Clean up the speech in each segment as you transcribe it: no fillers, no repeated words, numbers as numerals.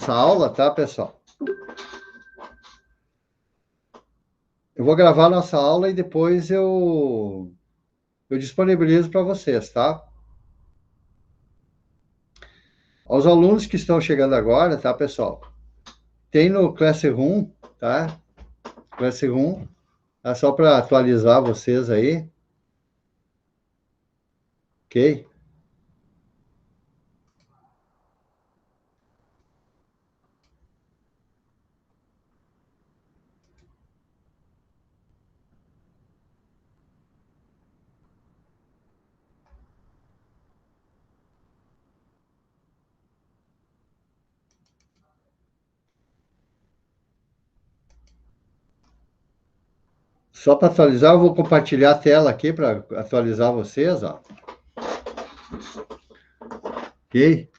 Essa aula, tá, pessoal? Eu vou gravar nossa aula e depois eu disponibilizo para vocês, tá? Aos alunos que estão chegando agora, tá, pessoal? Tem no Classroom, tá? Classroom, é só para atualizar vocês aí, ok? Só para atualizar, eu vou compartilhar a tela aqui para atualizar vocês, ó. Ok?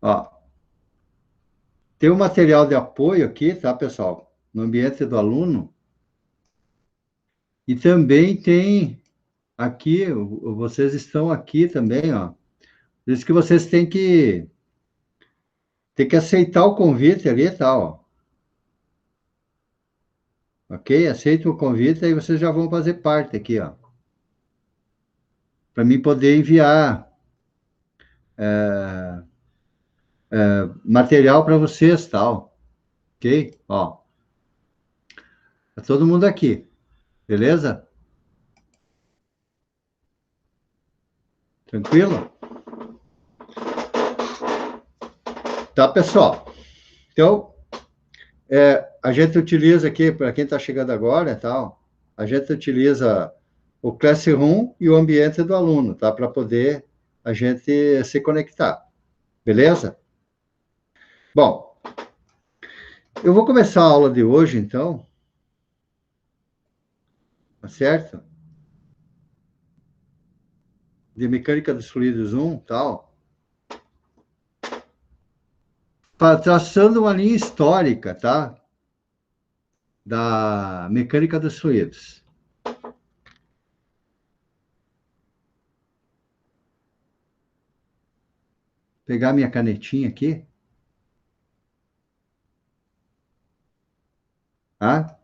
Ó, tem um material de apoio aqui, tá, pessoal? No ambiente do aluno. E também tem aqui, vocês estão aqui também, ó. Por isso que vocês têm que aceitar o convite ali e tal, ó. Ok? Aceita o convite, aí vocês já vão fazer parte aqui, ó. Para mim poder enviar material para vocês, tal. Ok? Ó, tá todo mundo aqui, beleza? Tranquilo? Tá, pessoal. Então, a gente utiliza aqui, para quem está chegando agora, tal, a gente utiliza o Classroom e o ambiente do aluno, tá? Para poder a gente se conectar, beleza? Bom, eu vou começar a aula de hoje, então, tá certo? De mecânica dos fluidos 1, tal, traçando uma linha histórica, tá? Da mecânica dos fluidos. Pegar minha canetinha aqui, tá?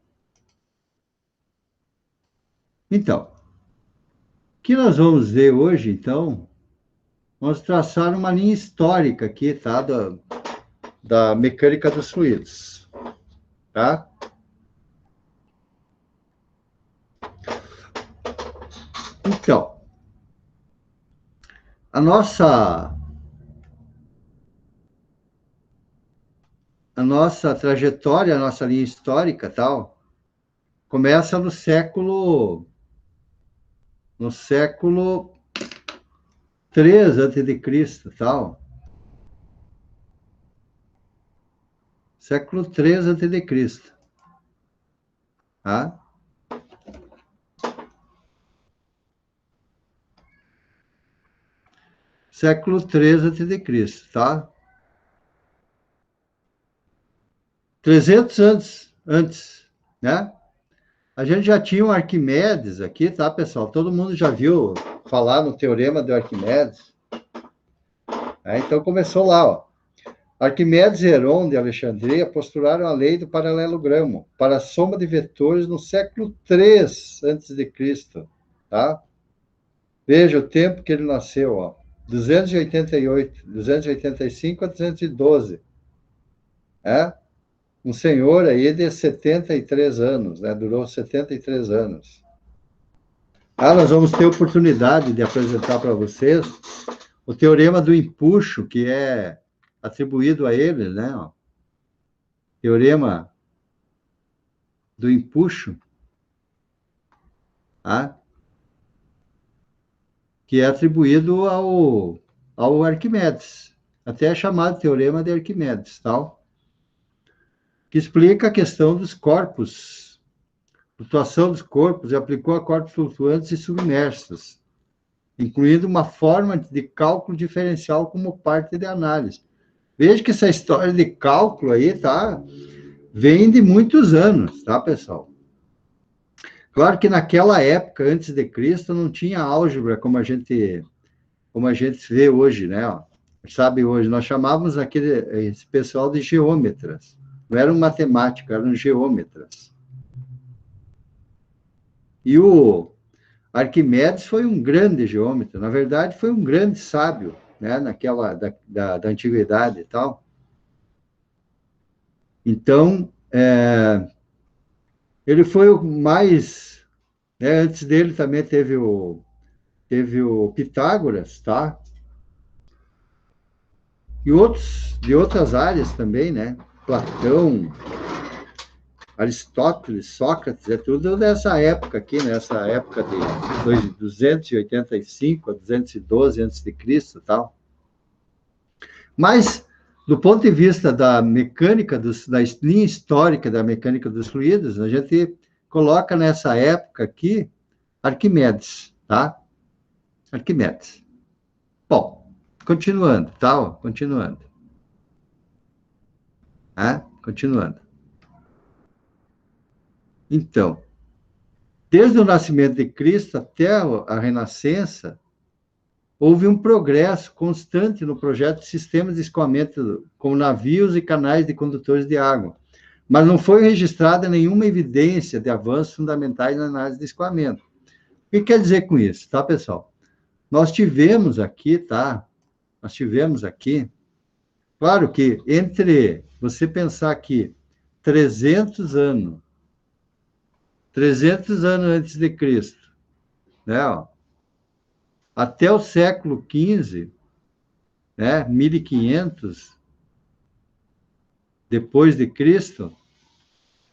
Então, o que nós vamos ver hoje, então, vamos traçar uma linha histórica aqui, tá? Da mecânica dos fluidos, tá? Então, a nossa a nossa trajetória, a nossa linha histórica, tal, começa no século 3 antes de Cristo, tal. Século 3 antes de Cristo, tá? Século 3 antes de Cristo, tá? 300 anos antes, né? A gente já tinha um Arquimedes aqui, tá, pessoal? Todo mundo já viu falar no teorema do Arquimedes. Então começou lá, ó. Arquimedes e Heron de Alexandria postularam a lei do paralelogramo para a soma de vetores no século 3 antes de Cristo, tá? Veja o tempo que ele nasceu, ó. 288, 285 a 212. É? Um senhor aí de 73 anos, né? Durou 73 anos. Nós vamos ter oportunidade de apresentar para vocês o teorema do empuxo, que é atribuído a ele, né? Ó. Teorema do empuxo, tá? Que é atribuído ao Arquimedes, até é chamado Teorema de Arquimedes, tal, que explica a questão dos corpos, flutuação dos corpos, e aplicou a corpos flutuantes e submersos, incluindo uma forma de cálculo diferencial como parte de análise. Veja que essa história de cálculo aí, tá, vem de muitos anos, tá, pessoal? Claro que naquela época, antes de Cristo, não tinha álgebra como a gente vê hoje, né? Ó. Sabe, hoje, nós chamávamos esse pessoal de geômetras. Não eram matemáticos, eram geômetras. E o Arquimedes foi um grande geômetra, na verdade, foi um grande sábio, né? Naquela, da antiguidade e tal. Então, ele foi o mais... Né? Antes dele também teve o Pitágoras, tá? E outros, de outras áreas também, né? Platão, Aristóteles, Sócrates, é tudo dessa época aqui, nessa época de 285 a 212 a.C., tal. Mas, do ponto de vista da mecânica, da linha histórica da mecânica dos fluidos, a gente coloca nessa época aqui Arquimedes, tá? Arquimedes. Bom, continuando, tá? Continuando. Continuando. Então, desde o nascimento de Cristo até a Renascença, houve um progresso constante no projeto de sistemas de escoamento, como navios e canais de condutores de água, mas não foi registrada nenhuma evidência de avanços fundamentais na análise de escoamento. O que quer dizer com isso, tá, pessoal? Nós tivemos aqui, tá? Nós tivemos aqui, claro que entre você pensar aqui 300 anos 300 anos antes de Cristo, né? Ó, até o século XV, né? 1500 depois de Cristo,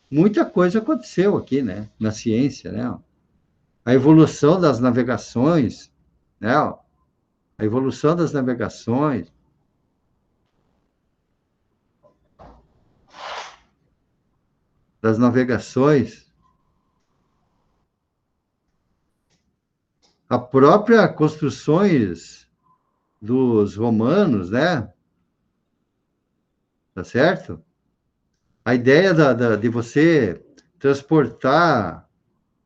muita coisa aconteceu aqui, né? Na ciência, né? Ó. A evolução das navegações, né? Ó, a evolução das navegações, a própria construções dos romanos, né? Tá certo? A ideia de você transportar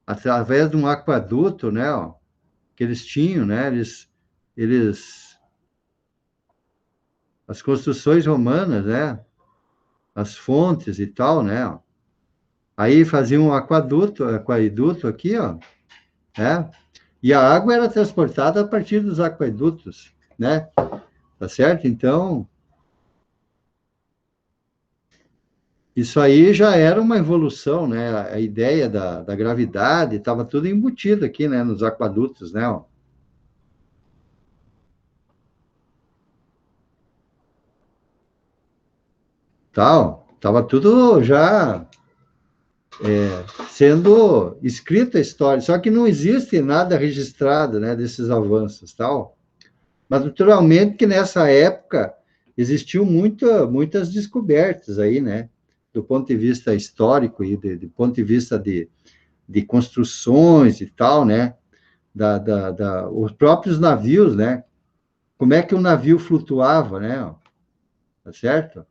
através de um aquaduto, né? Ó, que eles tinham, né? As construções romanas, né? As fontes e tal, né? Ó. Aí faziam um aqueduto aqui, ó, né? E a água era transportada a partir dos aquedutos, né? Tá certo? Então, isso aí já era uma evolução, né? A ideia da gravidade estava tudo embutido aqui, né? Nos aquedutos, né? Ó. Tal, tava tudo já sendo escrita a história, só que não existe nada registrado, né? Desses avanços, tal. Mas, naturalmente, que nessa época existiu muitas descobertas aí, né? Do ponto de vista histórico e do ponto de vista de construções e tal, né? Os próprios navios, né? Como é que o navio flutuava, né? Tá certo?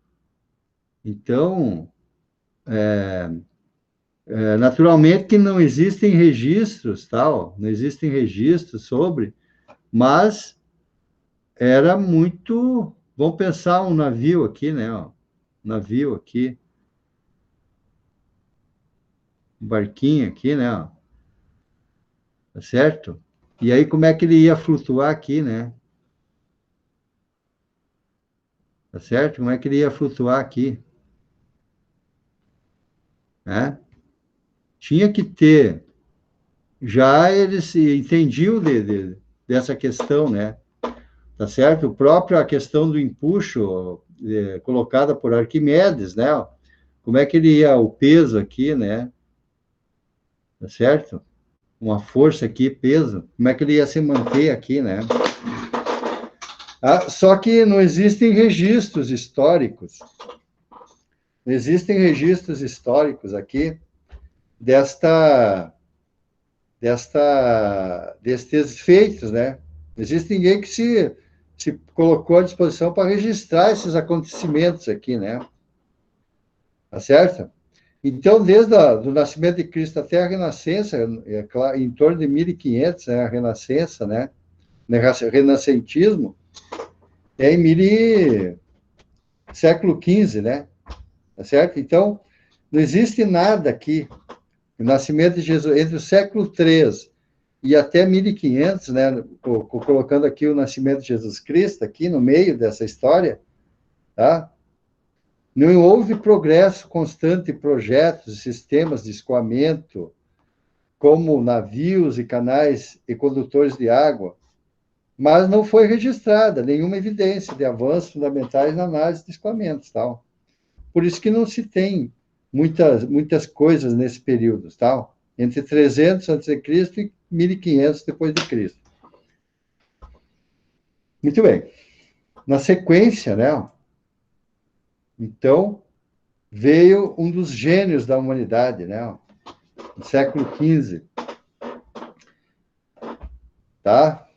Então, naturalmente que não existem registros, tal, não existem registros sobre, mas era muito. Vamos pensar um navio aqui, né? Ó, navio aqui, um barquinho aqui, né? Ó, tá certo? E aí, como é que ele ia flutuar aqui, né? Tá certo? Como é que ele ia flutuar aqui, né? Tinha que ter. Já eles se entendiam dessa questão, né? Tá certo? O próprio a questão do empuxo colocada por Arquimedes, né? Como é que ele ia o peso aqui, né? Tá certo? uma força aqui, peso, como é que ele ia se manter aqui, né? Só que não existem registros históricos, não existem registros históricos aqui destes feitos, né? Não existe ninguém que se colocou à disposição para registrar esses acontecimentos aqui, né? Tá certo? Então, desde o nascimento de Cristo até a Renascença, é claro, em torno de 1500, né, a Renascença, né? Renascentismo é em século XV, né? Tá certo? Então, não existe nada aqui. O nascimento de Jesus, entre o século III e até 1500, né? Colocando aqui o nascimento de Jesus Cristo, aqui no meio dessa história, tá? Não houve progresso constante em projetos e sistemas de escoamento, como navios e canais e condutores de água, mas não foi registrada nenhuma evidência de avanços fundamentais na análise de escoamentos, tal. Por isso que não se tem muitas coisas nesse período, tal, entre 300 a.C. e 1500 depois de Cristo. Muito bem. Na sequência, né? Então, veio um dos gênios da humanidade, né? No século XV, tá?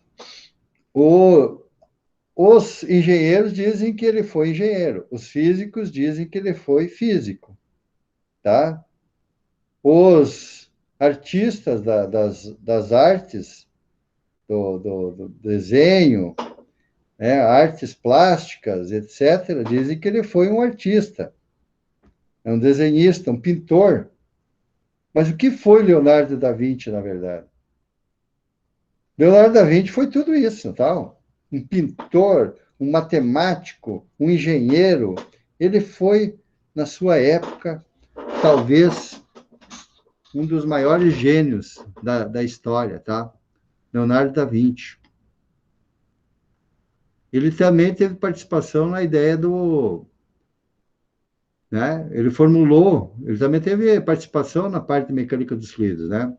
Os engenheiros dizem que ele foi engenheiro, os físicos dizem que ele foi físico, tá? Os artistas das artes, do desenho, né, artes plásticas, etc., dizem que ele foi um artista, é um desenhista, um pintor. Mas o que foi Leonardo da Vinci, na verdade? Leonardo da Vinci foi tudo isso, tal. Um pintor, um matemático, um engenheiro. Ele foi, na sua época, talvez um dos maiores gênios da história, tá? Leonardo da Vinci. Ele também teve participação na ideia né? Ele também teve participação na parte de mecânica dos fluidos, né?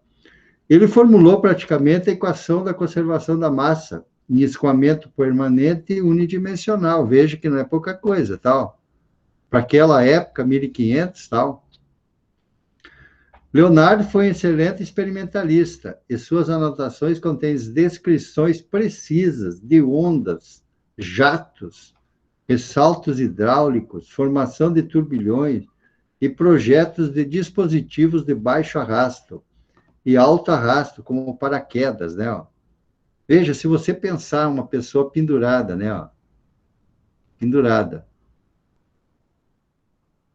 Ele formulou praticamente a equação da conservação da massa em escoamento permanente unidimensional. Veja que não é pouca coisa, tal. Para aquela época, 1500, tal. Leonardo foi um excelente experimentalista e suas anotações contêm descrições precisas de ondas, jatos, ressaltos hidráulicos, formação de turbilhões e projetos de dispositivos de baixo arrasto e alto arrasto, como paraquedas, né? Ó. Veja, se você pensar uma pessoa pendurada, né? Ó, pendurada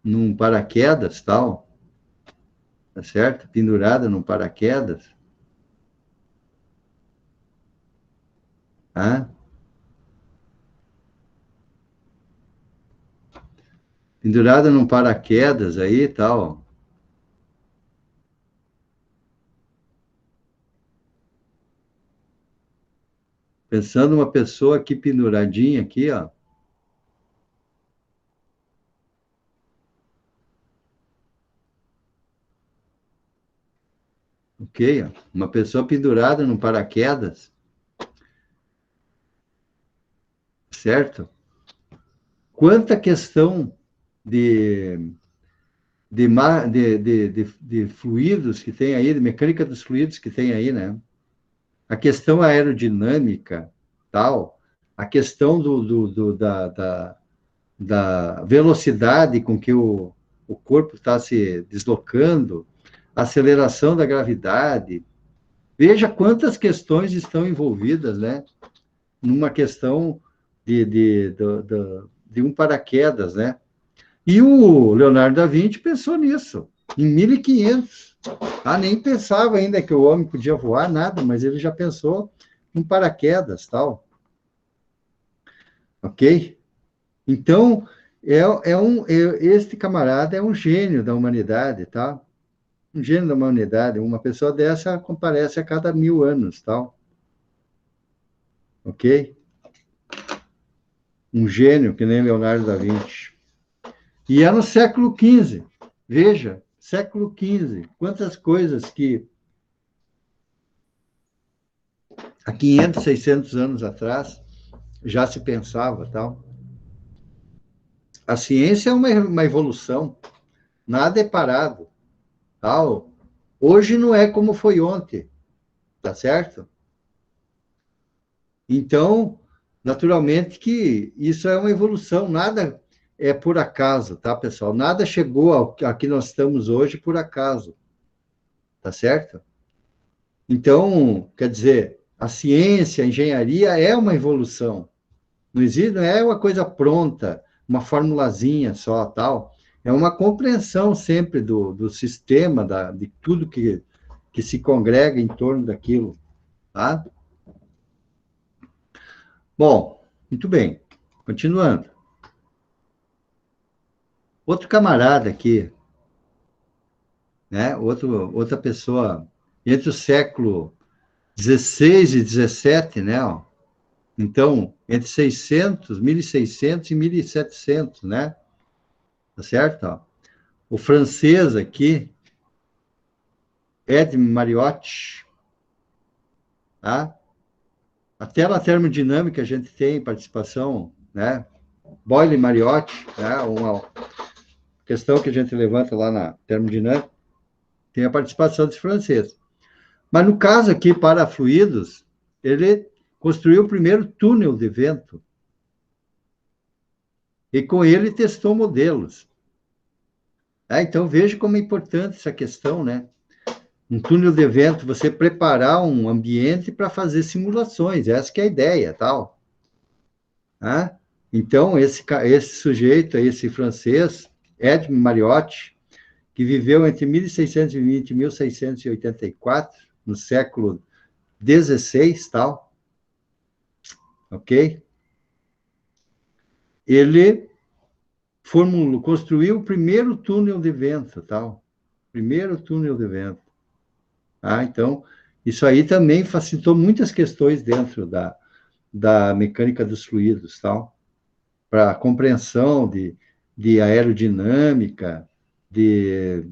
num paraquedas, tal, tá certo? Pendurada num paraquedas, tá? Pendurada num paraquedas aí, tal. Pensando uma pessoa aqui penduradinha aqui, ó. Ok, ó. Uma pessoa pendurada num paraquedas, certo? Quanta questão de de fluidos que tem aí, de mecânica dos fluidos que tem aí, né? A questão aerodinâmica, tal, a questão da velocidade com que o corpo está se deslocando, a aceleração da gravidade. Veja quantas questões estão envolvidas, né? Numa questão de um paraquedas, né? E o Leonardo da Vinci pensou nisso, em 1500. Nem pensava ainda que o homem podia voar, nada, mas ele já pensou em paraquedas, tal. Ok? Então, este camarada é um gênio da humanidade, tá? Um gênio da humanidade. Uma pessoa dessa comparece a cada 1000 anos, tal. Ok? Um gênio que nem Leonardo da Vinci. E é no século XV. Veja, século XV. Quantas coisas que há 500, 600 anos atrás, já se pensava, tal. A ciência é uma evolução, nada é parado, tal. Hoje não é como foi ontem, tá certo? Então, naturalmente que isso é uma evolução, nada é por acaso, tá, pessoal? Nada chegou ao que nós estamos hoje por acaso, tá certo? Então, quer dizer, a ciência, a engenharia é uma evolução. Não existe, não é uma coisa pronta, uma formulazinha só, tal. É uma compreensão sempre do sistema, de tudo que se congrega em torno daquilo, tá? Bom, muito bem. Continuando. Outro camarada aqui, né? Outra pessoa, entre o século 16 e 17, né? Ó, então, entre 600, 1600 e 1700, né? Tá certo? Ó. O francês aqui, Ed Mariotti, tá? Até na termodinâmica a gente tem participação, né? Boyle e Mariotti, né? Uma questão que a gente levanta lá na termodinâmica, tem a participação desse francês. Mas no caso aqui, para fluidos, ele construiu o primeiro túnel de vento e com ele testou modelos. Então veja como é importante essa questão, né? Um túnel de vento, você preparar um ambiente para fazer simulações, essa que é a ideia, tal. Né? Então, esse sujeito, esse francês, Ed Mariotti, que viveu entre 1620 e 1684, no século XVI, tal, ok? Ele construiu o primeiro túnel de vento, tal. Primeiro túnel de vento. Então, isso aí também facilitou muitas questões dentro da mecânica dos fluidos, tal, para a compreensão de aerodinâmica, de,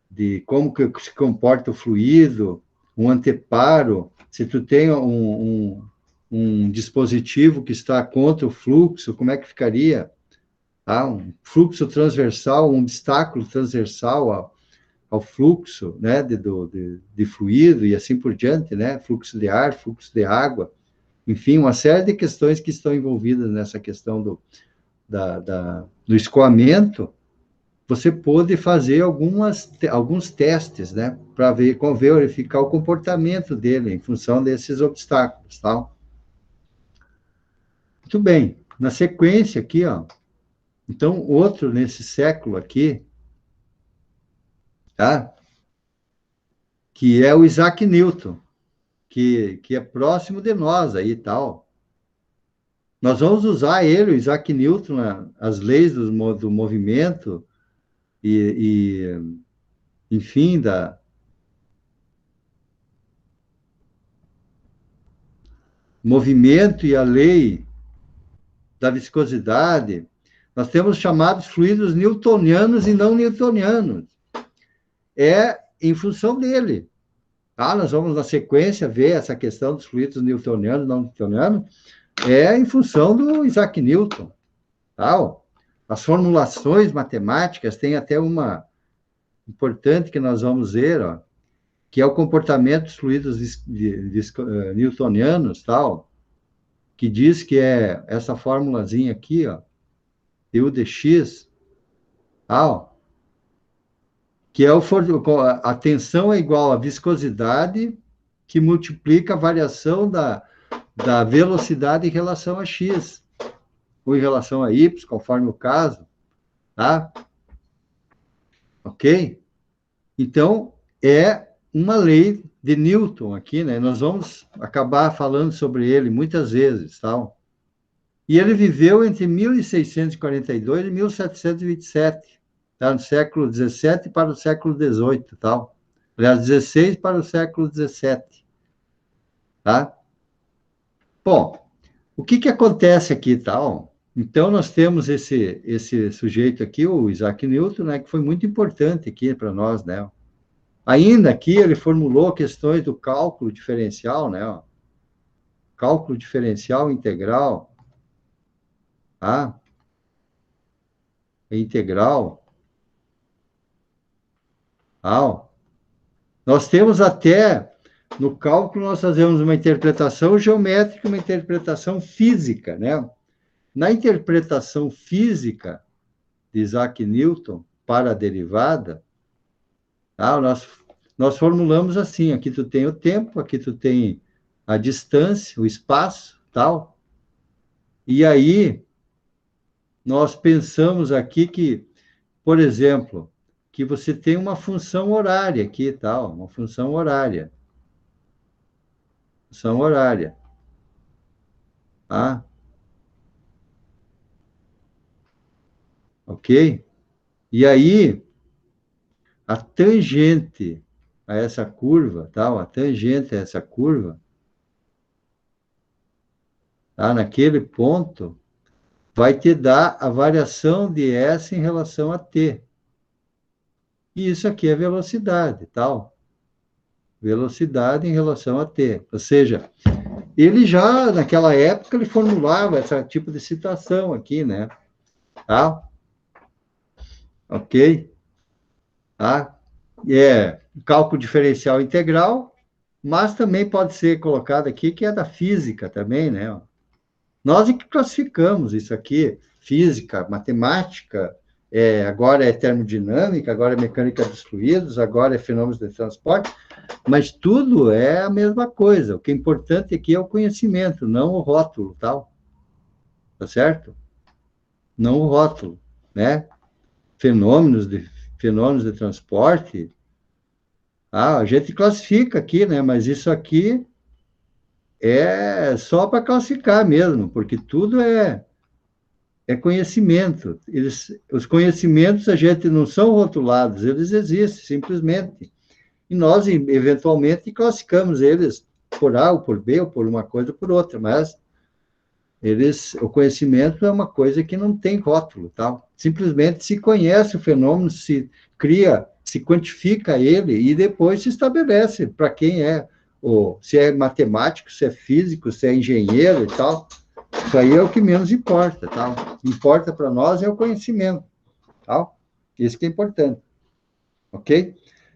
de como que se comporta o fluido, um anteparo, se tu tem um dispositivo que está contra o fluxo, como é que ficaria? Um fluxo transversal, um obstáculo transversal ao fluxo, né, de fluido e assim por diante, né, fluxo de ar, fluxo de água, enfim, uma série de questões que estão envolvidas nessa questão do escoamento. Você pode fazer alguns testes, né, para verificar o comportamento dele em função desses obstáculos, tal. Muito bem. Na sequência aqui, ó, então, outro nesse século aqui, tá? Que é o Isaac Newton, que é próximo de nós aí e tal. Nós vamos usar ele, o Isaac Newton, as leis do movimento enfim, da movimento e a lei da viscosidade. Nós temos chamados fluidos newtonianos e não newtonianos. É em função dele. Nós vamos, na sequência, ver essa questão dos fluidos newtonianos e não newtonianos, é em função do Isaac Newton. Tal. As formulações matemáticas têm até uma importante que nós vamos ver, ó, que é o comportamento dos fluidos newtonianos, tal, que diz que é essa formulazinha aqui, ó, U dx, tal, que é a tensão é igual à viscosidade que multiplica a variação da velocidade em relação a x, ou em relação a y, conforme o caso, tá? Ok? Então, é uma lei de Newton aqui, né? Nós vamos acabar falando sobre ele muitas vezes, tal. E ele viveu entre 1642 e 1727, tá? No século 17 para o século 18, tal. Aliás, 16 para o século 17, tá? Bom, o que acontece aqui, tal? Então, nós temos esse sujeito aqui, o Isaac Newton, né, que foi muito importante aqui para nós, né? Ainda aqui ele formulou questões do cálculo diferencial, né? cálculo diferencial integral, tá? Integral, tá? Nós temos até, no cálculo, nós fazemos uma interpretação geométrica e uma interpretação física, né? Na interpretação física de Isaac Newton para a derivada, tá? Nós formulamos assim, aqui tu tem o tempo, aqui tu tem a distância, o espaço, tal. E aí, nós pensamos aqui que, por exemplo, que você tem uma função horária aqui, tal, uma função horária. Função horária, tá? Ok? E aí, a tangente a essa curva, tal, a tangente a essa curva, tá? Naquele ponto, vai te dar a variação de S em relação a T. E isso aqui é velocidade, tal. Velocidade em relação a T. Ou seja, ele já, naquela época, ele formulava esse tipo de situação aqui, né? Tá? Ok? Tá? Cálculo diferencial integral, mas também pode ser colocado aqui que é da física também, né? Nós é que classificamos isso aqui, física, matemática, agora é termodinâmica, agora é mecânica dos fluidos, agora é fenômenos de transporte, mas tudo é a mesma coisa. O que é importante aqui é o conhecimento, não o rótulo, tal. Tá certo? Não o rótulo, né? Fenômenos de transporte, a gente classifica aqui, né? Mas isso aqui é só para classificar mesmo, porque tudo é conhecimento. Os conhecimentos a gente não são rotulados, eles existem simplesmente. E nós, eventualmente, classificamos eles por A ou por B, ou por uma coisa ou por outra, mas o conhecimento é uma coisa que não tem rótulo, tá? Simplesmente se conhece o fenômeno, se cria, se quantifica ele e depois se estabelece para quem é, ou se é matemático, se é físico, se é engenheiro e tal. Isso aí é o que menos importa, tá? O que importa para nós é o conhecimento, tá? Isso que é importante, ok?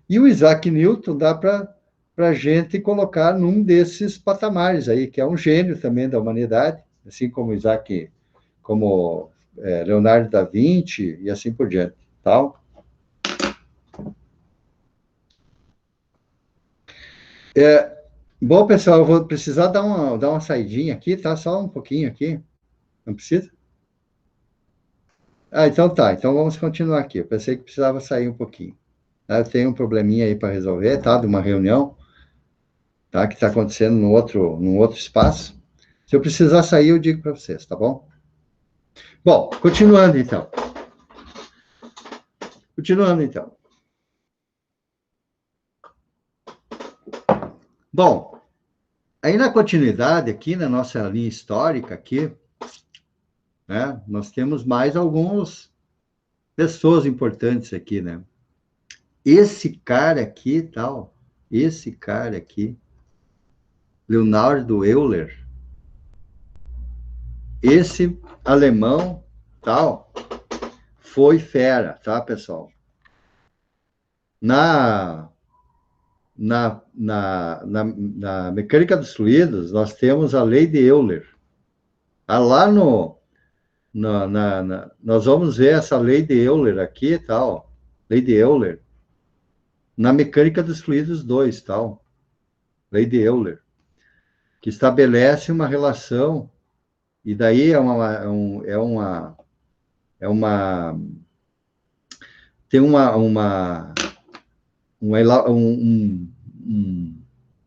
E o Isaac Newton dá para a gente colocar num desses patamares aí, que é um gênio também da humanidade, assim como Isaac, como Leonardo da Vinci e assim por diante, tá? Bom, pessoal, eu vou precisar dar uma saidinha aqui, tá? Só um pouquinho aqui. Não precisa? Ah, então tá. Então vamos continuar aqui. Eu pensei que precisava sair um pouquinho. Tá? Eu tenho um probleminha aí para resolver, tá? De uma reunião, tá? Que está acontecendo num outro espaço. Se eu precisar sair, eu digo para vocês, tá bom? Bom, continuando então. Continuando então. Bom, aí na continuidade aqui, na nossa linha histórica aqui, né? Nós temos mais algumas pessoas importantes aqui, né? Esse cara aqui, tal, esse cara aqui, Leonardo Euler, esse alemão, tal, foi fera, tá, pessoal? Na, na mecânica dos fluidos, nós temos a lei de Euler. Lá nós vamos ver essa lei de Euler aqui, tal, lei de Euler, na mecânica dos fluidos 2, tal, lei de Euler, que estabelece uma relação, e daí tem um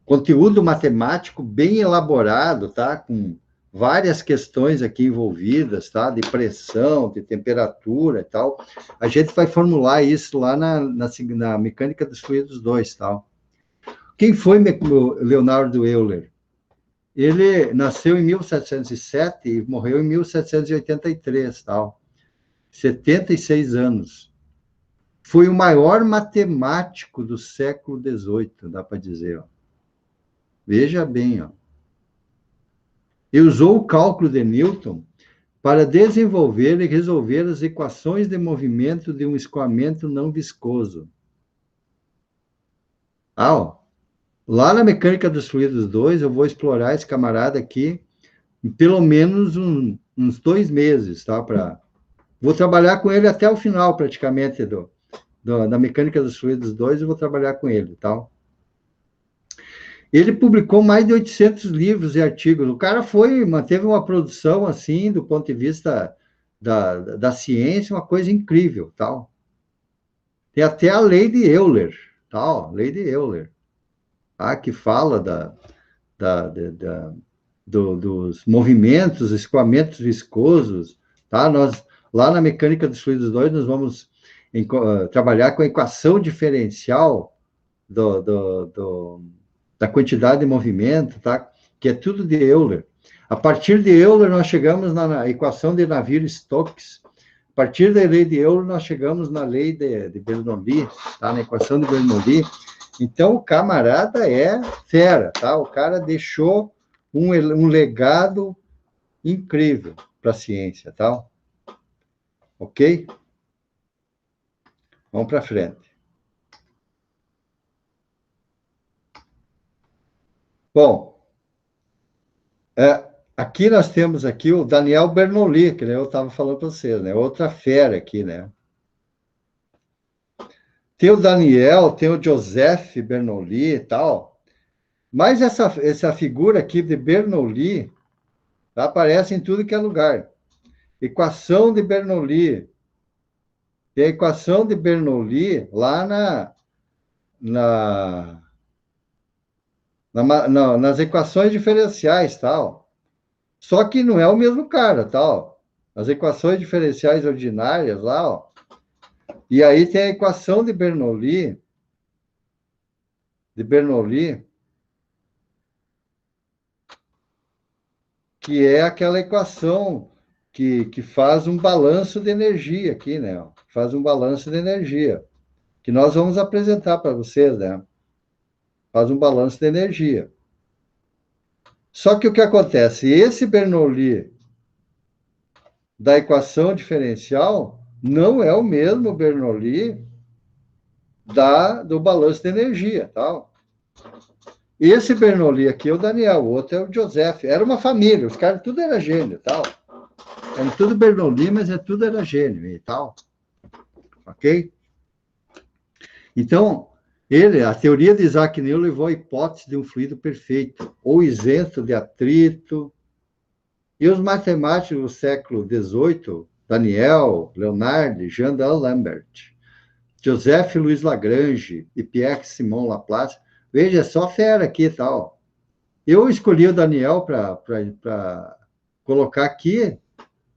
conteúdo matemático bem elaborado, tá? Com várias questões aqui envolvidas, tá? De pressão, de temperatura e tal. A gente vai formular isso lá na mecânica dos fluidos 2, tal. Quem foi Leonardo Euler? Ele nasceu em 1707 e morreu em 1783, tal. 76 anos. Foi o maior matemático do século XVIII, dá para dizer. Ó. Veja bem, ó. e usou o cálculo de Newton para desenvolver e resolver as equações de movimento de um escoamento não viscoso. Ó, lá na Mecânica dos Fluidos 2, eu vou explorar esse camarada aqui em pelo menos uns 2 meses, tá? Vou trabalhar com ele até o final, praticamente, da Mecânica dos Fluidos 2, eu vou trabalhar com ele, tá? Ele publicou mais de 800 livros e artigos. O cara manteve uma produção, assim, do ponto de vista da ciência, uma coisa incrível, tal. Tem até a lei de Euler, tal, lei de Euler, tá? Que fala dos movimentos, escoamentos viscosos, tá? Lá na Mecânica dos Fluidos 2, nós vamos trabalhar com a equação diferencial da quantidade de movimento, tá? Que é tudo de Euler. A partir de Euler, nós chegamos na equação de Navier-Stokes. A partir da lei de Euler, nós chegamos na lei de Bernoulli, tá? Na equação de Bernoulli. Então, o camarada é fera, tá? O cara deixou um legado incrível para a ciência, tá? Ok? Vamos para frente. Bom, aqui nós temos aqui o Daniel Bernoulli, que eu estava falando para vocês, né? Outra fera aqui, né? Tem o Daniel, tem o Joseph Bernoulli e tal, mas essa figura aqui de Bernoulli aparece em tudo que é lugar. Equação de Bernoulli. Tem a equação de Bernoulli lá nas equações diferenciais, tal. Só que não é o mesmo cara, tal. As equações diferenciais ordinárias lá, ó. E aí tem a equação de Bernoulli, que é aquela equação que faz um balanço de energia aqui, né? Faz um balanço de energia, que nós vamos apresentar para vocês, né? Faz um balanço de energia. Só que o que acontece? Esse Bernoulli da equação diferencial não é o mesmo Bernoulli do balanço de energia, tal. Esse Bernoulli aqui é o Daniel, o outro é o Joseph. Era uma família, os caras tudo era gênio, tal. Era tudo Bernoulli, mas tudo era gênio e tal. Ok? Então, a teoria de Isaac Newton levou à hipótese de um fluido perfeito, ou isento de atrito. E os matemáticos do século XVIII, Daniel, Leonard, Jean-Dalembert, Lambert, Joseph Louis Lagrange e Pierre-Simon Laplace, veja, é só fera aqui e tal. Eu escolhi o Daniel para colocar aqui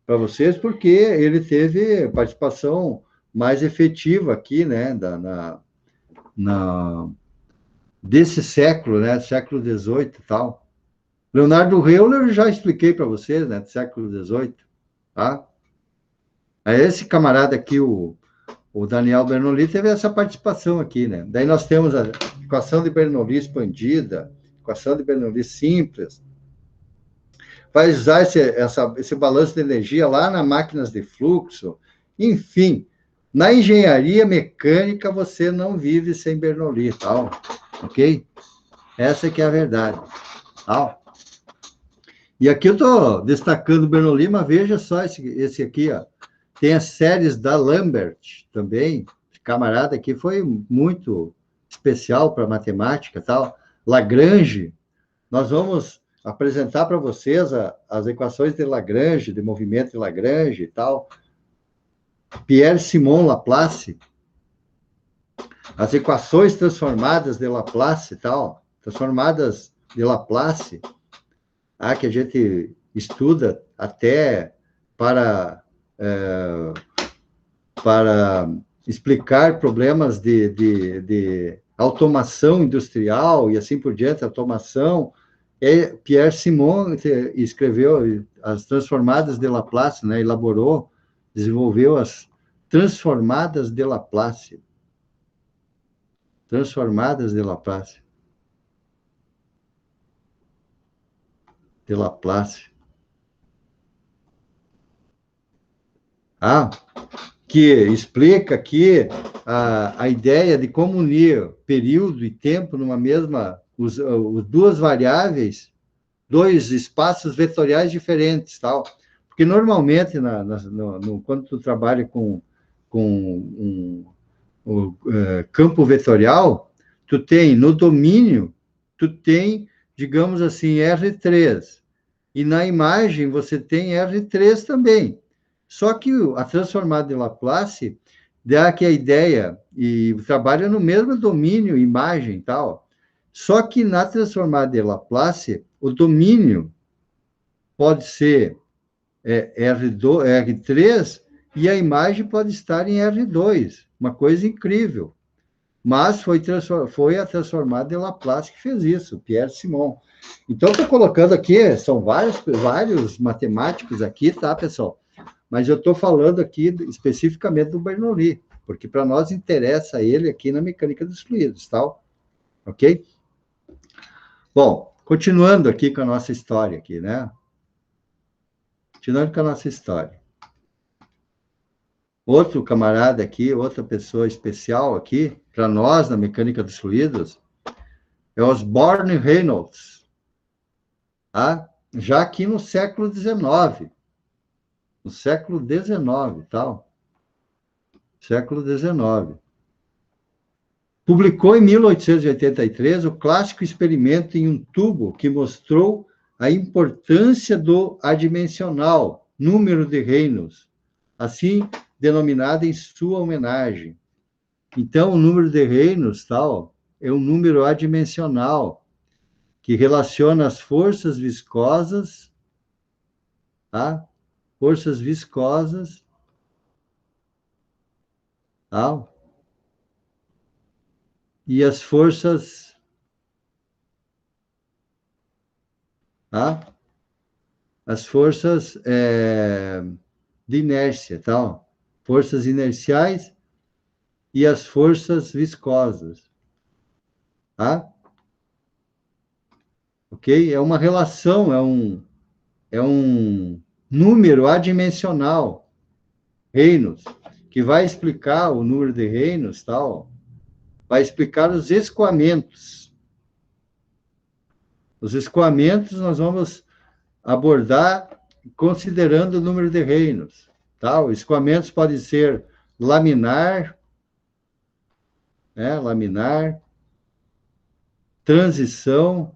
para vocês, porque ele teve participação mais efetiva aqui, né, desse século, né, século XVIII e tal. Leonardo Euler eu já expliquei para vocês, né, do século XVIII, tá? Aí esse camarada aqui, o Daniel Bernoulli, teve essa participação aqui, né? Daí nós temos a equação de Bernoulli expandida, equação de Bernoulli simples. Vai usar esse balanço de energia lá nas máquinas de fluxo. Enfim, na engenharia mecânica você não vive sem Bernoulli, tal, ok? Essa que é a verdade, tal. E aqui eu estou destacando o Bernoulli, mas veja só esse aqui, ó. Tem as séries da Lambert também. Esse camarada aqui foi muito especial para matemática, tal. Lagrange, nós vamos apresentar para vocês as equações de Lagrange, de movimento de Lagrange e tal. Pierre-Simon Laplace, as equações transformadas de Laplace e tal, transformadas de Laplace, que a gente estuda até para explicar problemas de automação industrial e assim por diante, automação. Pierre Simon escreveu as transformadas de Laplace, né? Elaborou, desenvolveu as transformadas de Laplace. Transformadas de Laplace. de Laplace. Ah, que explica aqui a ideia de como unir período e tempo numa mesma, duas variáveis, dois espaços vetoriais diferentes, tal. Porque normalmente, quando tu trabalha com campo vetorial, tu tem no domínio, tu tem, digamos assim, R3. E na imagem você tem R3 também. Só que a transformada de Laplace dá aqui a ideia, e trabalha no mesmo domínio, imagem e tal. Só que na transformada de Laplace, o domínio pode ser R2, R3 e a imagem pode estar em R2. Uma coisa incrível. Mas foi a transformada de Laplace que fez isso, Pierre Simon. Então, estou colocando aqui, são vários matemáticos aqui, tá, pessoal? Mas eu estou falando aqui especificamente do Bernoulli, porque para nós interessa ele aqui na mecânica dos fluidos, tal? Ok? Bom, continuando aqui com a nossa história aqui, né? Continuando com a nossa história. Outro camarada aqui, outra pessoa especial aqui, para nós na mecânica dos fluidos, é Osborne Reynolds, tá? Já aqui no século XIX. No século XIX, tal. Século XIX. Publicou em 1883 o clássico experimento em um tubo que mostrou a importância do adimensional, número de Reynolds, assim denominado em sua homenagem. Então, o número de Reynolds, tal, é um número adimensional que relaciona as forças viscosas, tá? Forças viscosas, tá? E as forças, tá? As forças de inércia, tal, forças inerciais e as forças viscosas, tá? Ok? É uma relação, é um número adimensional, Reynolds, que vai explicar o número de Reynolds, tal, vai explicar os escoamentos. Os escoamentos nós vamos abordar considerando o número de Reynolds, tá? Os escoamentos podem ser laminar, né? Laminar, transição,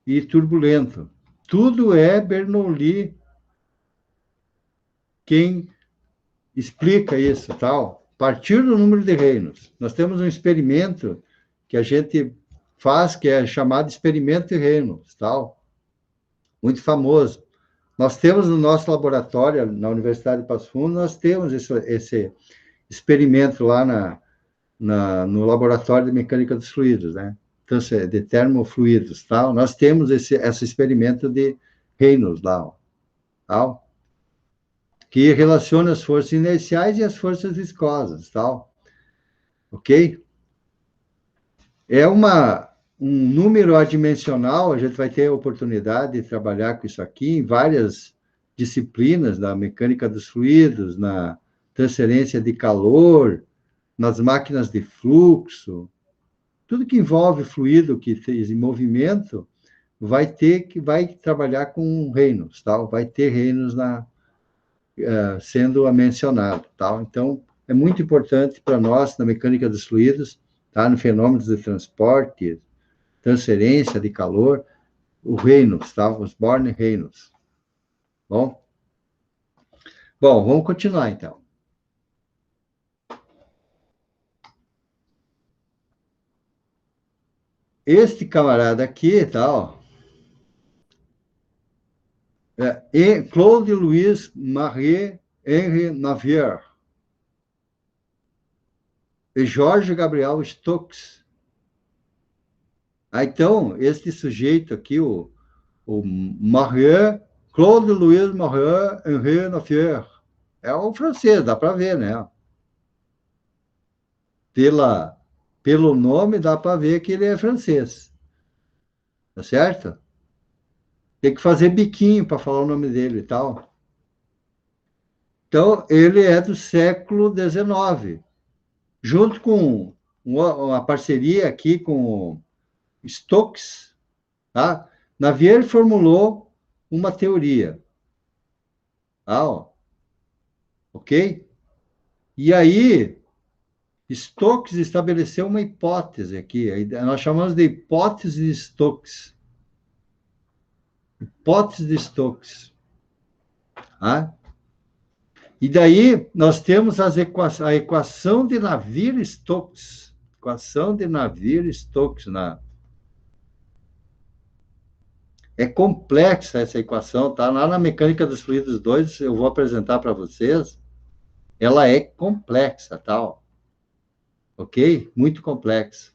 e turbulento. Tudo é Bernoulli quem explica isso, tal. A partir do número de Reynolds. Nós temos um experimento que a gente faz, que é chamado experimento de Reynolds, tal. Muito famoso. Nós temos no nosso laboratório, na Universidade de Passo Fundo, nós temos esse experimento lá no laboratório de mecânica dos fluidos, né? De termofluidos, tal. Nós temos esse experimento de Reynolds lá, tal, que relaciona as forças inerciais e as forças viscosas, tal. Ok? É um número adimensional, a gente vai ter a oportunidade de trabalhar com isso aqui em várias disciplinas da mecânica dos fluidos, na transferência de calor, nas máquinas de fluxo, tudo que envolve fluido que fez em movimento vai trabalhar com Reynolds, tal, vai ter Reynolds sendo mencionado, tal. Então, é muito importante para nós na mecânica dos fluidos, tá, no fenômenos de transporte, transferência de calor, o Reynolds, tá, os Osborne Reynolds. Bom, vamos continuar então. Este camarada aqui, tá, ó, Claude Louis Marie Henri Navier e Jorge Gabriel Stokes. Então, este sujeito aqui, o Marie, Claude Louis Marie Henri Navier, é o francês, dá para ver, né? Pelo nome dá para ver que ele é francês. Tá certo? Tem que fazer biquinho para falar o nome dele e tal. Então, ele é do século XIX, junto com uma parceria aqui com o Stokes, tá? Navier formulou uma teoria, tá? Ó, ok? E aí, Stokes estabeleceu uma hipótese aqui, nós chamamos de hipótese de Stokes. Hipótese de Stokes. Tá? E daí nós temos a equação de Navier-Stokes. Equação de Navier-Stokes. É complexa essa equação, tá? Lá na Mecânica dos Fluidos 2, eu vou apresentar para vocês. Ela é complexa, tal. Ok? Muito complexa.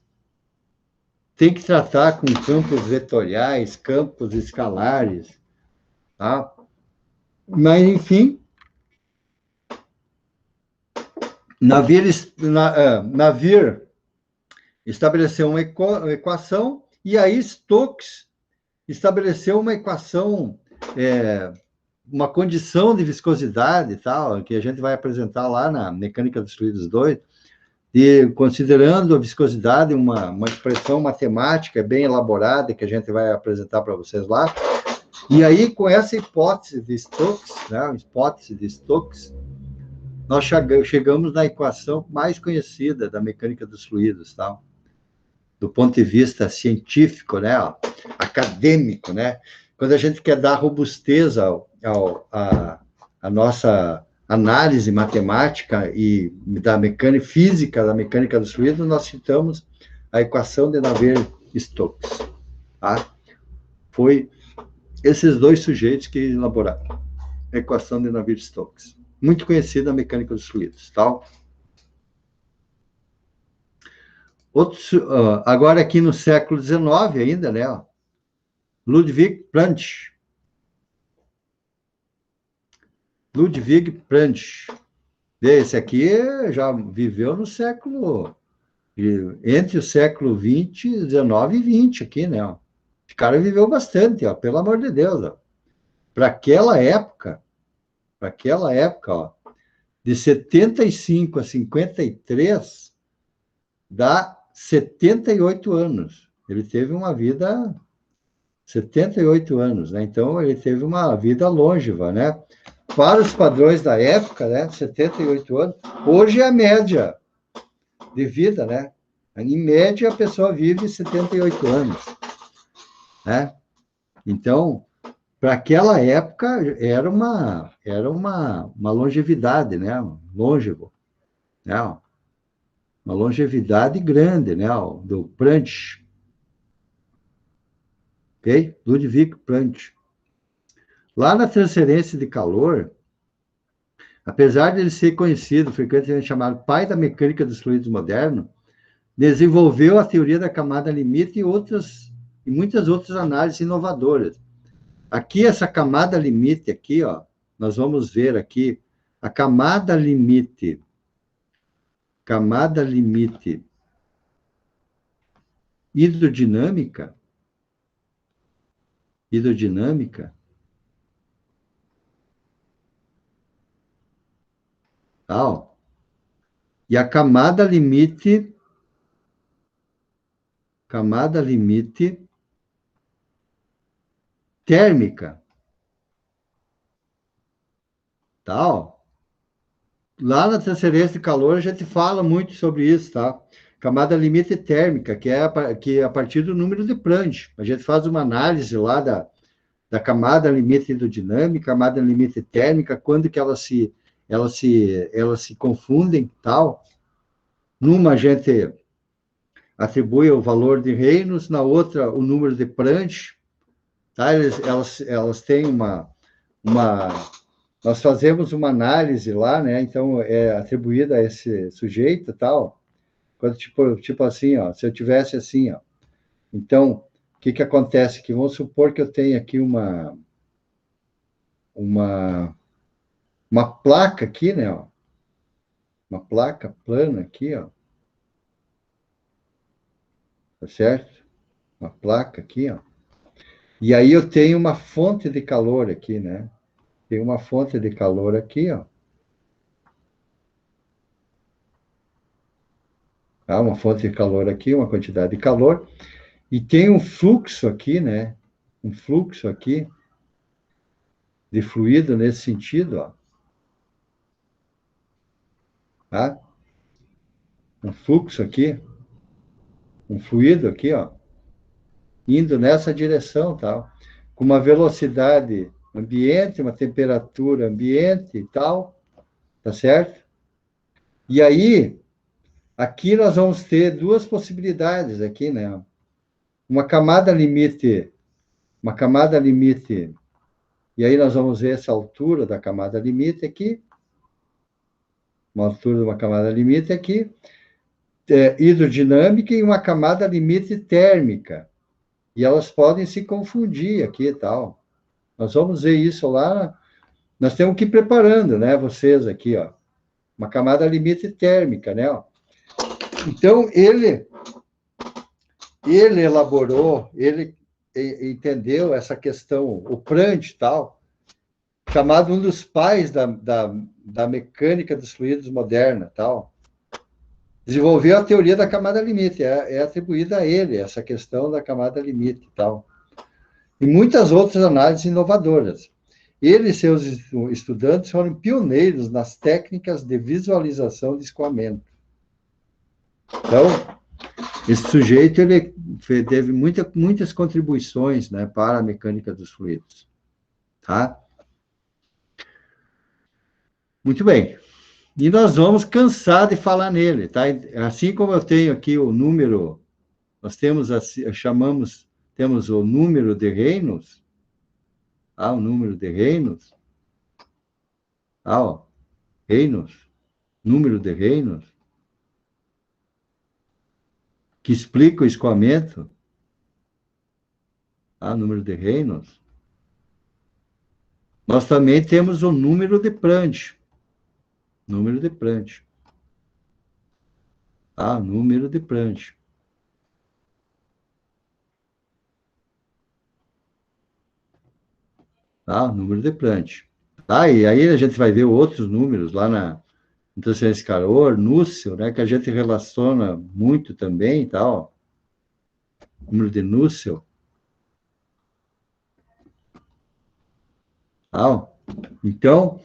Tem que tratar com campos vetoriais, campos escalares, tá? Mas, enfim, Navier estabeleceu uma equação e aí Stokes estabeleceu uma equação, uma condição de viscosidade e tal, que a gente vai apresentar lá na Mecânica dos Fluidos 2, e considerando a viscosidade uma expressão matemática bem elaborada, que a gente vai apresentar para vocês lá. E aí, com essa hipótese de Stokes, né, hipótese de Stokes, nós chegamos na equação mais conhecida da mecânica dos fluidos, tá? Do ponto de vista científico, né, acadêmico, né? Quando a gente quer dar robustez à nossa análise matemática e da mecânica física, da mecânica dos fluidos, nós citamos a equação de Navier-Stokes, tá? Foi esses dois sujeitos que elaboraram a equação de Navier-Stokes, muito conhecida na mecânica dos fluidos, tá? Agora aqui no século XIX ainda, né? Ludwig Prandtl. Ludwig Prandtl. Esse aqui já viveu no século, entre o século XX, XIX e XX aqui, né? Esse cara viveu bastante, ó, pelo amor de Deus. Para aquela época, ó, de 75 a 53, dá 78 anos. Ele teve uma vida 78 anos, né? Então, ele teve uma vida longeva, né? Para os padrões da época, né? 78 anos. Hoje é a média de vida, né? Em média, a pessoa vive 78 anos, né? Então, para aquela época, era uma longevidade, né? Longevo, né? Uma longevidade grande, né? Do Prandtl, ok? Ludwig Prandtl. Lá na transferência de calor, apesar de ele ser conhecido, frequentemente chamado pai da mecânica dos fluidos modernos, desenvolveu a teoria da camada limite e muitas outras análises inovadoras. Aqui, essa camada limite, aqui, ó, nós vamos ver aqui, a camada limite hidrodinâmica, tal, e a camada limite térmica, tal. Lá na transferência de calor a gente fala muito sobre isso, tá? Camada limite térmica, que é a partir do número de Prandtl. A gente faz uma análise lá da camada limite hidrodinâmica, camada limite térmica, quando que elas se confundem, tal. Numa a gente atribui o valor de Reynolds, na outra o número de Prandtl, tá? Elas têm uma nós fazemos uma análise lá, né? Então é atribuída a esse sujeito, tal. Quando tipo assim, ó, se eu tivesse assim, ó. Então, o que acontece? Que vamos supor que eu tenho aqui uma placa aqui, né? Ó, uma placa plana aqui, ó. tá certo? Uma placa aqui, ó. E aí eu tenho uma fonte de calor aqui, né? Tem uma fonte de calor aqui, ó. Tá? Uma fonte de calor aqui, uma quantidade de calor. E tem um fluxo aqui, né? Um fluxo aqui de fluido nesse sentido, ó. Tá? Um fluxo aqui, um fluido aqui, ó, indo nessa direção, tal, com uma velocidade ambiente, uma temperatura ambiente e tal, tá certo? E aí, aqui nós vamos ter duas possibilidades aqui, né? Uma camada limite, e aí nós vamos ver essa altura da camada limite aqui, uma altura de uma camada limite aqui, hidrodinâmica e uma camada limite térmica. E elas podem se confundir aqui e tal. Nós vamos ver isso lá. Nós temos que ir preparando, né? Vocês aqui, ó. Uma camada limite térmica, né? Ó. Então, ele elaborou, ele entendeu essa questão, o Prandtl e tal, chamado um dos pais da mecânica dos fluidos moderna, tal. Desenvolveu a teoria da camada limite, é atribuída a ele, essa questão da camada limite e tal. E muitas outras análises inovadoras. Ele e seus estudantes foram pioneiros nas técnicas de visualização de escoamento. Então, esse sujeito ele teve muitas contribuições, né, para a mecânica dos fluidos. Tá? Muito bem. E nós vamos cansar de falar nele. Tá? Assim como eu tenho aqui o número, nós temos, temos o número de reinos, o número de reinos, ó, reinos, número de reinos, que explica o escoamento, número de reinos. Nós também temos o número de Prandtl. Número de Prandtl. Número de Prandtl. Número de Prandtl. E aí a gente vai ver outros números lá na transferência de calor, Nusselt, né, que a gente relaciona muito também, tal. Número de Nusselt. Então,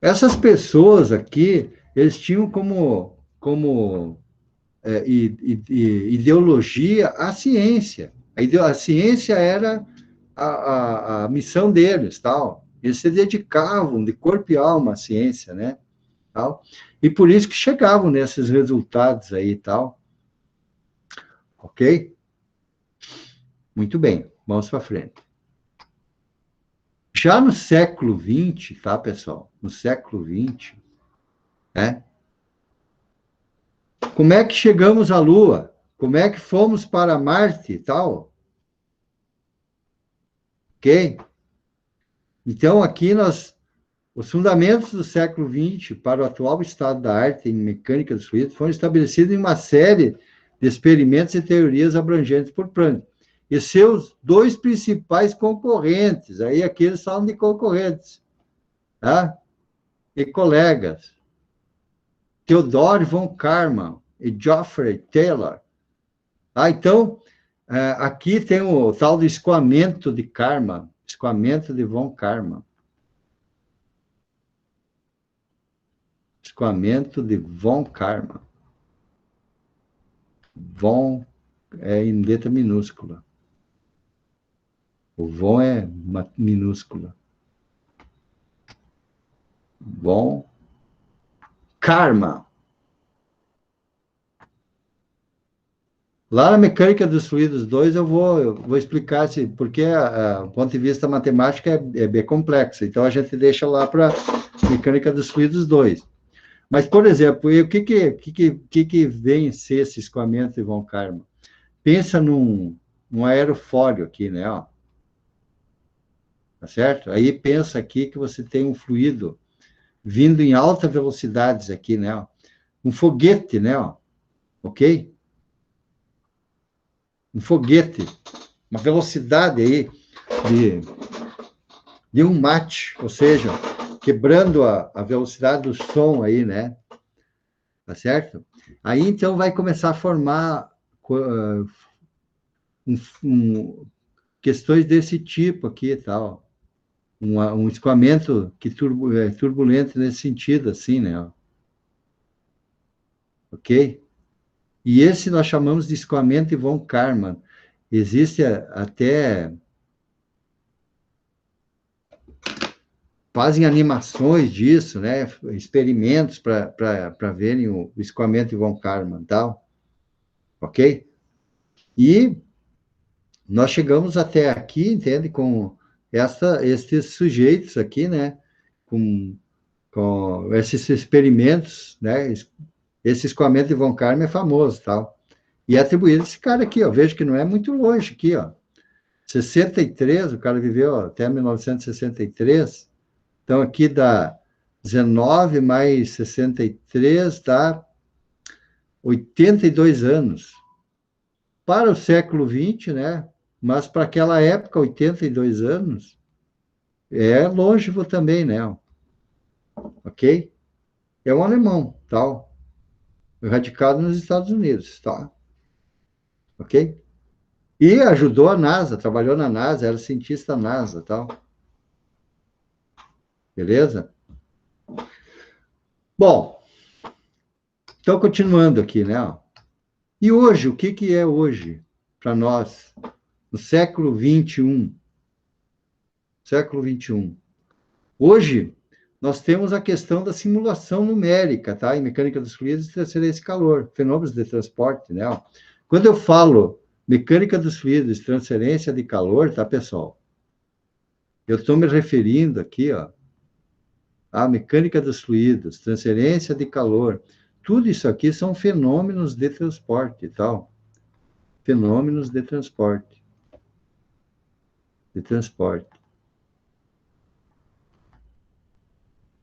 essas pessoas aqui, eles tinham como ideologia a ciência. A ciência era a missão deles, tal. Eles se dedicavam de corpo e alma à ciência, né? Tal. E por isso que chegavam nesses resultados aí, tal. Ok? Muito bem, vamos para frente. Já no século XX, tá, pessoal? No século XX, né? Como é que chegamos à Lua? Como é que fomos para Marte e tal? Ok? Então, aqui os fundamentos do século XX para o atual estado da arte em mecânica dos fluidos foram estabelecidos em uma série de experimentos e teorias abrangentes por Prandtl. E seus dois principais concorrentes, aí aqui eles falam de concorrentes, tá? E colegas, Theodor von Karman e Geoffrey Taylor. Então, aqui tem o tal do escoamento de Karman, escoamento de von Karman. Escoamento de von Karman. Von é em letra minúscula. O von é minúscula. Von Karman. Lá na Mecânica dos Fluidos 2, eu vou explicar, porque o ponto de vista matemático é bem complexo. Então, a gente deixa lá para Mecânica dos Fluidos 2. Mas, por exemplo, o que vem ser esse escoamento de von Karman? Pensa num aerofólio aqui, né? Ó. Tá certo? Aí pensa aqui que você tem um fluido vindo em alta velocidades aqui, né? Ó. Um foguete, né? Ó. Ok? um foguete, uma velocidade aí de um Mach, ou seja, quebrando a velocidade do som aí, né? Tá certo? Aí, então, vai começar a formar questões desse tipo aqui e tal. Um escoamento que turbulento nesse sentido, assim, né? Ok? E esse nós chamamos de escoamento de von Karman. Existe até... Fazem animações disso, né? Experimentos para verem o escoamento de von Karman, tal. Ok? E nós chegamos até aqui, entende? Com esses sujeitos aqui, né? Com esses experimentos, né? Esse escoamento de von Karman é famoso, tal. E é atribuído a esse cara aqui, ó. Vejo que não é muito longe aqui, ó. 63, o cara viveu até 1963. Então, aqui dá 19 mais 63, dá 82 anos. Para o século XX, né? Mas para aquela época, 82 anos, é longevo também, né? Ok? É um alemão, tal. Radicado nos Estados Unidos, tá? Ok? E ajudou a NASA, trabalhou na NASA, era cientista NASA, tal. Beleza? Bom, então continuando aqui, né? E hoje, o que que é hoje para nós, no século XXI? Século XXI. Hoje, nós temos a questão da simulação numérica, tá? Em mecânica dos fluidos e transferência de calor, fenômenos de transporte, né? Quando eu falo mecânica dos fluidos, transferência de calor, tá, pessoal? Eu estou me referindo aqui, ó, à mecânica dos fluidos, transferência de calor. Tudo isso aqui são fenômenos de transporte, tal. Fenômenos de transporte. De transporte.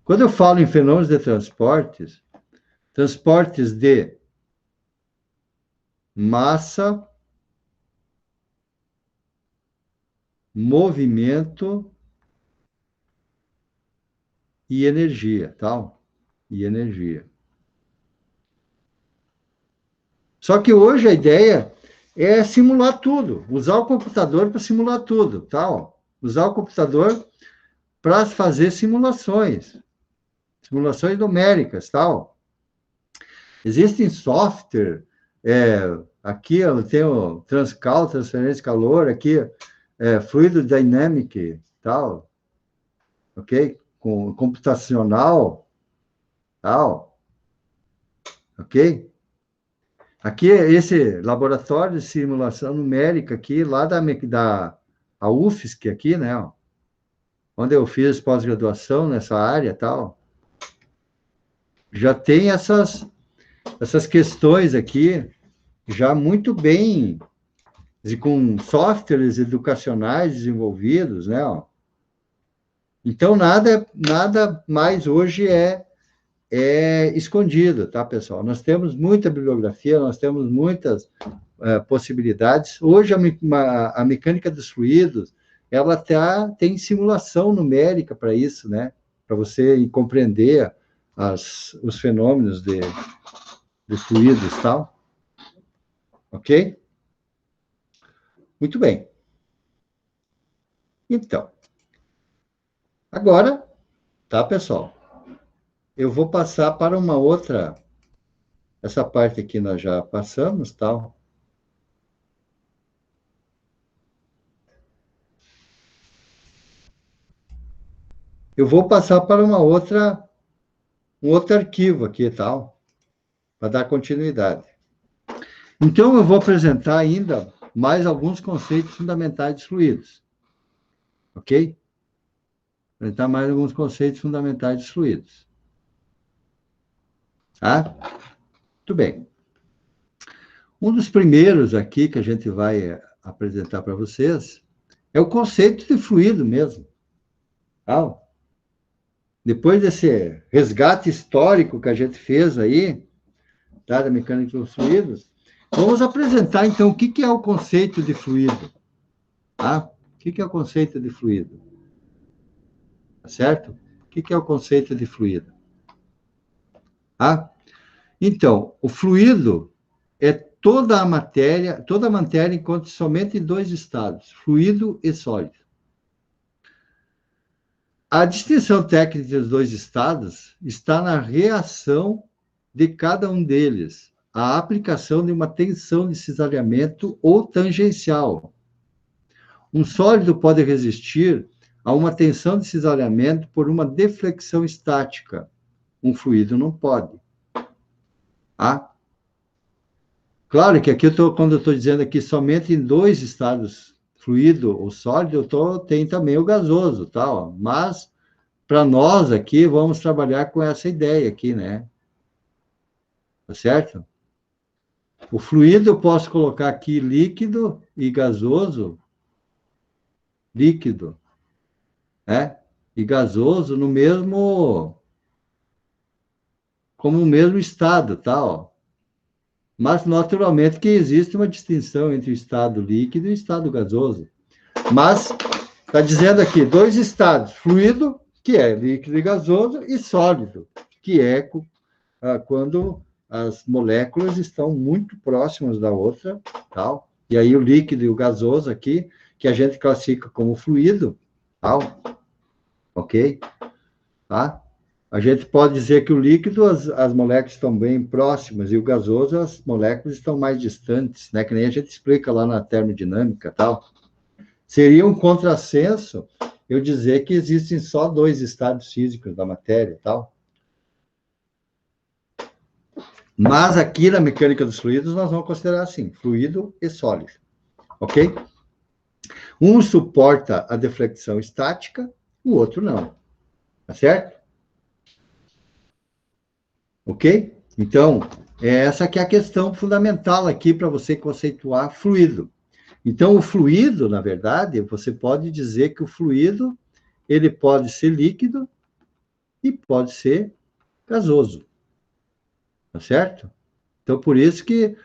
Quando eu falo em fenômenos de transportes, transportes de massa, movimento e energia, tal? E energia. Só que hoje a ideia é simular tudo, usar o computador para simular tudo, tal? Usar o computador para fazer simulações, simulações numéricas, tal? Existem software, aqui eu tenho Transcal, transferência de calor, aqui Fluid Dynamic, tal, ok? Com computacional, tal, ok? Aqui, esse laboratório de simulação numérica aqui, lá da a UFSC aqui, né? Ó, onde eu fiz pós-graduação nessa área tal, já tem essas questões aqui, já muito bem, e com softwares educacionais desenvolvidos, né? Ó. Então, nada mais hoje é escondido, tá, pessoal? Nós temos muita bibliografia, nós temos muitas possibilidades. Hoje, a mecânica dos fluidos, ela tem simulação numérica para isso, né? Para você compreender os fenômenos de fluidos e tal. Ok? Muito bem. Então, agora, tá, pessoal? Eu vou passar para uma outra. Essa parte aqui nós já passamos, tal. Eu vou passar para um outro arquivo aqui, tal, para dar continuidade. Então, eu vou apresentar ainda mais alguns conceitos fundamentais de fluidos. Ok? Apresentar mais alguns conceitos fundamentais de fluidos. Tá? Muito bem. Um dos primeiros aqui que a gente vai apresentar para vocês é o conceito de fluido mesmo. Tá? Depois desse resgate histórico que a gente fez aí, tá, da mecânica dos fluidos, Vamos apresentar, então, o que que é o conceito de fluido. Tá? O que que é o conceito de fluido? Tá certo? O que que é o conceito de fluido? Tá? Então, o fluido é toda a matéria encontra somente dois estados, fluido e sólido. A distinção técnica dos dois estados está na reação de cada um deles, a aplicação de uma tensão de cisalhamento ou tangencial. Um sólido pode resistir a uma tensão de cisalhamento por uma deflexão estática. Um fluido não pode. Ah, claro que aqui quando eu estou dizendo aqui somente em dois estados, fluido ou sólido, tem também o gasoso, tal. Mas para nós aqui vamos trabalhar com essa ideia aqui, né? Tá certo? O fluido eu posso colocar aqui líquido e gasoso, líquido, né? E gasoso no mesmo, como o mesmo estado, tal. Mas naturalmente que existe uma distinção entre o estado líquido e o estado gasoso. Mas está dizendo aqui dois estados, fluido, que é líquido e gasoso, e sólido, que é quando as moléculas estão muito próximas da outra, tal. E aí o líquido e o gasoso aqui, que a gente classifica como fluido, tal, ok? Tá? A gente pode dizer que o líquido, as moléculas estão bem próximas, e o gasoso, as moléculas estão mais distantes, né? Que nem a gente explica lá na termodinâmica, tal. Seria um contrassenso eu dizer que existem só dois estados físicos da matéria, tal. Mas aqui na mecânica dos fluidos, nós vamos considerar assim, fluido e sólido, ok? Um suporta a deflexão estática, o outro não, tá certo? Ok? Então, essa que é a questão fundamental aqui para você conceituar fluido. Então, o fluido, na verdade, você pode dizer que o fluido, ele pode ser líquido e pode ser gasoso, tá certo? Então, por isso que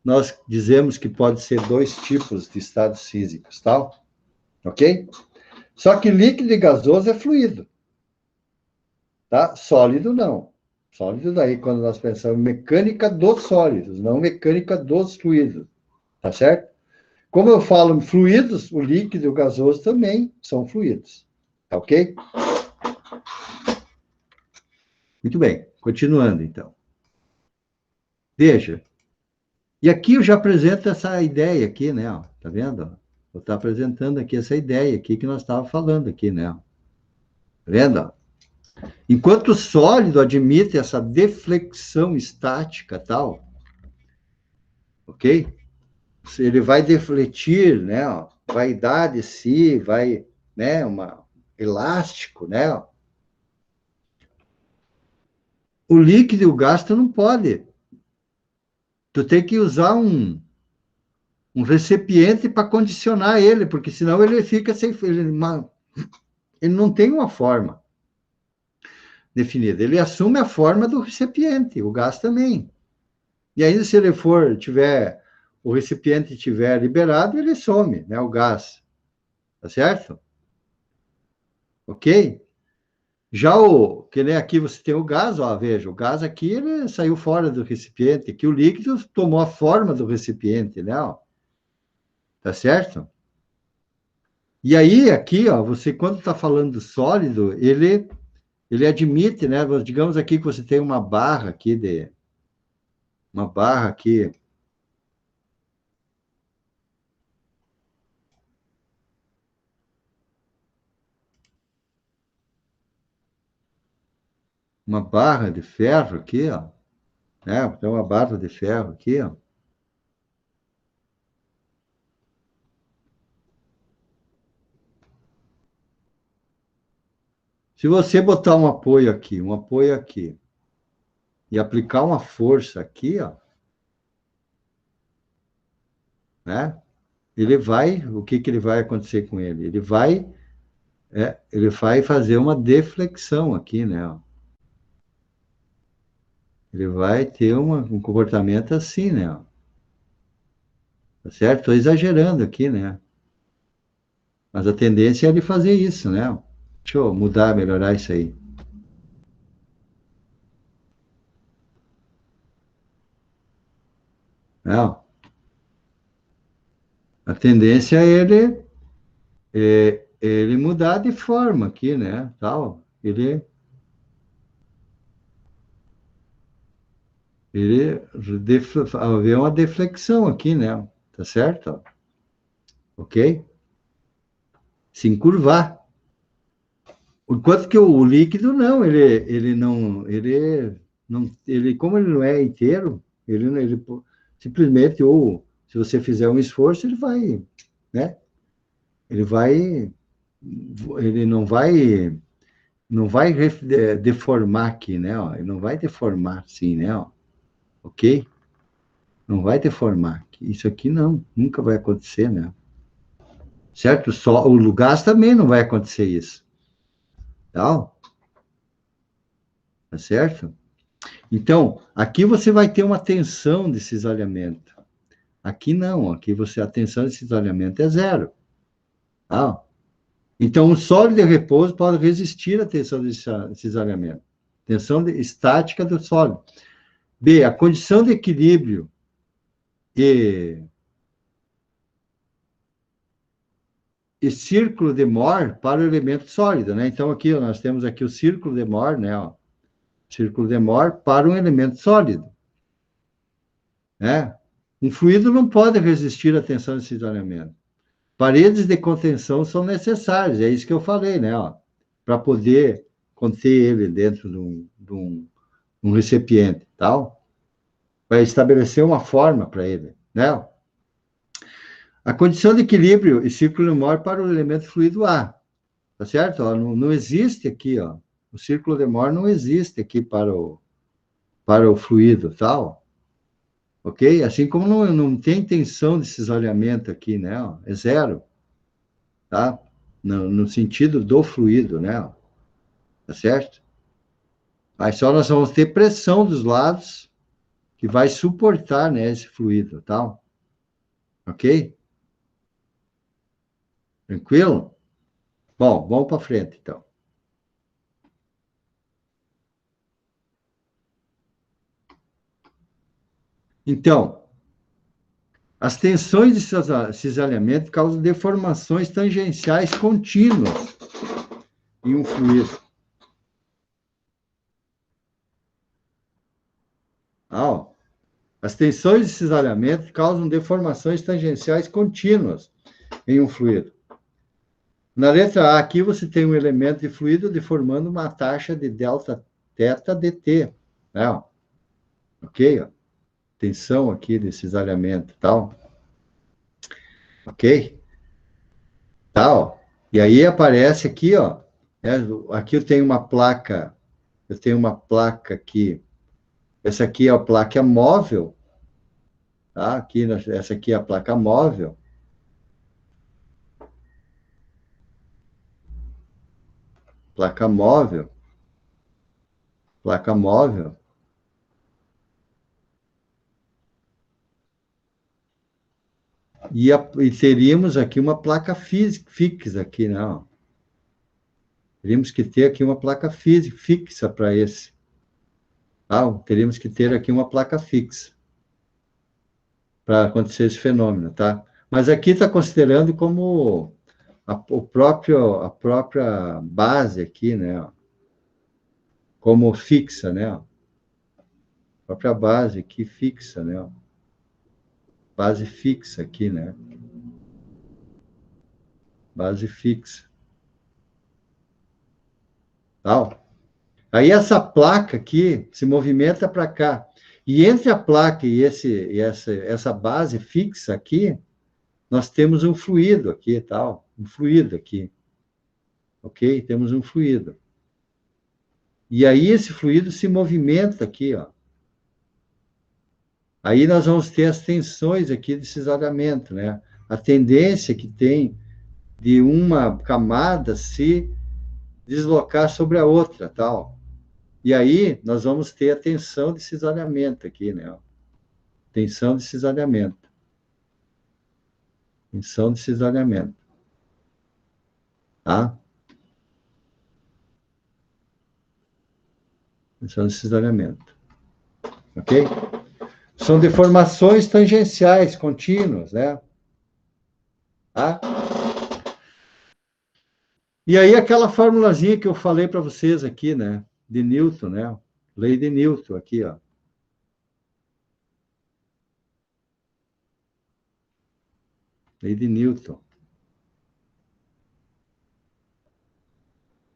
nós dizemos que pode ser dois tipos de estados físicos, tal, ok? Só que líquido e gasoso é fluido, tá? Sólido não. Sólido daí quando nós pensamos em mecânica dos sólidos, não mecânica dos fluidos, tá certo? Como eu falo em fluidos, o líquido e o gasoso também são fluidos, tá ok? Muito bem, continuando então. Veja, e aqui eu já apresento essa ideia aqui, né? Ó, tá vendo? Vou estar apresentando aqui essa ideia aqui que nós estávamos falando aqui, né? Tá vendo? Enquanto o sólido admite essa deflexão estática tal, ok? Ele vai defletir, né? Ó, vai dar de si, vai, né? Elástico, né? Ó. O líquido e o gás tu não pode. Tu tem que usar um recipiente para condicionar ele, porque senão ele fica sem. Ele não tem uma forma definida. Ele assume a forma do recipiente, o gás também. E ainda se ele tiver, o recipiente tiver liberado, ele some, né, o gás. Tá certo? Ok? Já que nem aqui você tem o gás, ó, veja, o gás aqui ele saiu fora do recipiente, aqui o líquido tomou a forma do recipiente, né? Ó, tá certo? E aí, aqui, ó, você quando está falando do sólido, ele admite, né? Digamos aqui que você tem uma barra aqui, uma barra de ferro aqui, ó, né? Tem uma barra de ferro aqui, ó. Se você botar um apoio aqui, e aplicar uma força aqui, ó, né? O que que ele vai acontecer com ele? Ele vai fazer uma deflexão aqui, né? Ó. Ele vai ter um comportamento assim, né? Ó. Tá certo? Estou exagerando aqui, né? Mas a tendência é de fazer isso, né? Deixa eu mudar, melhorar isso aí. Não, a tendência é ele mudar de forma aqui, né? Tal. Haver uma deflexão aqui, né? Tá certo? Ok? Se encurvar. Enquanto que o líquido não, como ele não é inteiro, simplesmente, ou se você fizer um esforço, ele vai, né? Ele vai, ele não vai deformar aqui, né? Ó, ele não vai deformar assim, né? Ó, ok? Não vai deformar. Isso aqui não, nunca vai acontecer, né? Certo? Só o gás também não vai acontecer isso. Tá? Tá certo? Então, aqui você vai ter uma tensão de cisalhamento. Aqui não, aqui a tensão de cisalhamento é zero. Tá? Então, um sólido de repouso pode resistir à tensão de cisalhamento. Estática do sólido. B, a condição de equilíbrio e círculo de Mohr para o elemento sólido, né? Então, aqui nós temos aqui o círculo de Mohr, né? Ó, círculo de Mohr para um elemento sólido, né? Um fluido não pode resistir à tensão de cisalhamento. Paredes de contenção são necessárias, é isso que eu falei, né? Para poder conter ele dentro de um recipiente, tal, para estabelecer uma forma para ele, né? A condição de equilíbrio e círculo de Mohr para o elemento fluido A, tá certo? Ó, não existe aqui, ó, o círculo de Mohr não existe aqui para o fluido, tal, ok? Assim como não tem tensão de cisalhamento aqui, né? Ó, é zero, tá? No sentido do fluido, né? Ó, tá certo? Mas só nós vamos ter pressão dos lados que vai suportar, né, esse fluido, tal, ok? Tranquilo? Bom, vamos para frente, então. Então, as tensões de cisalhamento causam deformações tangenciais contínuas em um fluido. Ah, as tensões de cisalhamento causam deformações tangenciais contínuas em um fluido. Na letra A, aqui você tem um elemento de fluido deformando uma taxa de delta θ dt. Né? Ok? Ó. Tensão aqui de cisalhamento, tal. Ok? Tal. E aí aparece aqui, ó. Aqui eu tenho uma placa aqui. Essa aqui é a placa móvel, tá? Essa aqui é a placa móvel. Placa móvel. Placa móvel. E teríamos aqui uma placa fixa aqui, não? Teríamos que ter aqui uma placa fixa para esse. Tá? Teríamos que ter aqui uma placa fixa para acontecer esse fenômeno, tá? Mas aqui está considerando como a própria base aqui, né? Como fixa, né? A própria base aqui fixa, né? Base fixa aqui, né? Base fixa. Tal. Aí essa placa aqui se movimenta para cá. E entre a placa e essa base fixa aqui, nós temos um fluido aqui, tal. Um fluido aqui. Ok? Temos um fluido. E aí esse fluido se movimenta aqui, ó. Aí nós vamos ter as tensões aqui de cisalhamento, né? A tendência que tem de uma camada se deslocar sobre a outra, tal. E aí nós vamos ter a tensão de cisalhamento aqui, né? Tensão de cisalhamento. Tensão de cisalhamento. Tá? Tensão de cisalhamento. Ok? São deformações tangenciais contínuas, né? Tá? E aí aquela formulazinha que eu falei para vocês aqui, né? De Newton, né? Lei de Newton aqui, ó. Lei de Newton.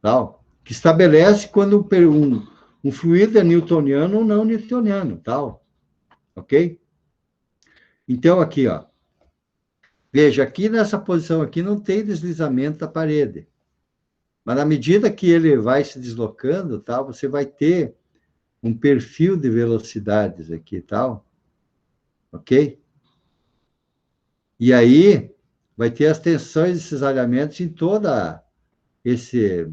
Tal, que estabelece quando um fluido é newtoniano ou não newtoniano, tal. Ok? Então, aqui, ó. Veja, aqui nessa posição aqui não tem deslizamento da parede. Mas na medida que ele vai se deslocando, tal, você vai ter um perfil de velocidades aqui, tal. Ok? E aí vai ter as tensões e cisalhamentos em toda esse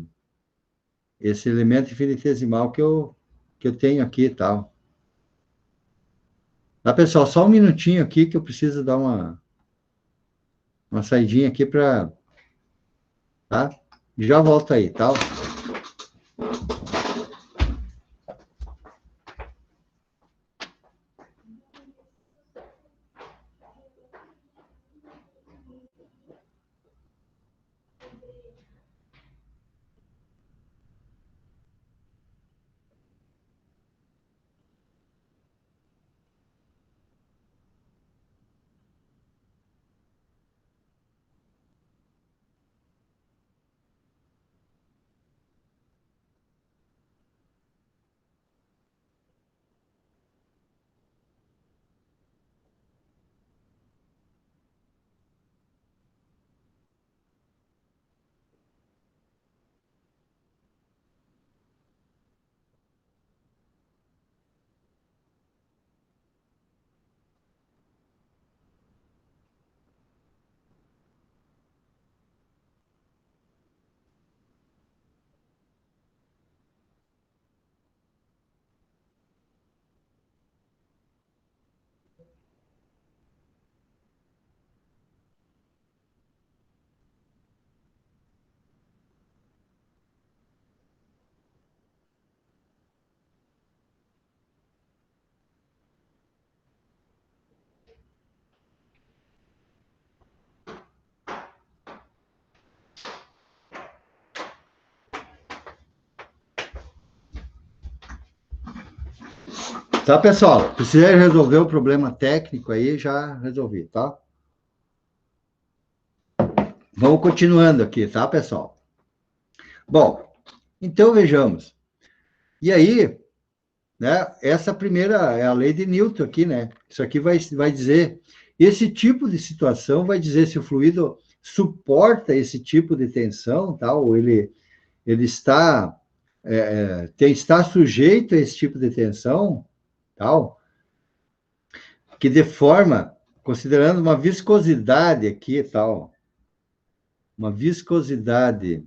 esse elemento infinitesimal que eu tenho aqui, tal. Tá, pessoal? Só um minutinho aqui que eu preciso dar uma saidinha aqui para, tá? Já volto aí, tá? Tá, pessoal? Precisei resolver o problema técnico aí, já resolvi, tá? Vamos continuando aqui, tá, pessoal? Bom, então vejamos. E aí, né? Essa primeira é a lei de Newton aqui, né? Isso aqui vai dizer, esse tipo de situação vai dizer se o fluido suporta esse tipo de tensão, tá? Ou ele está, está sujeito a esse tipo de tensão, tal, que deforma, considerando viscosidade aqui, tal, uma viscosidade,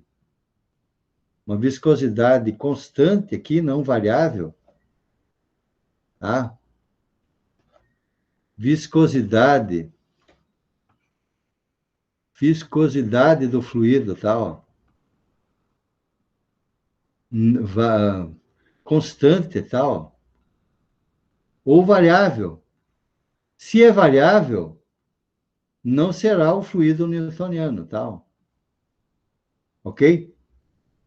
uma viscosidade constante aqui, não variável, tá? Viscosidade, viscosidade do fluido, tal, constante, tal, ou variável. Se é variável, não será o fluido newtoniano, tal, ok?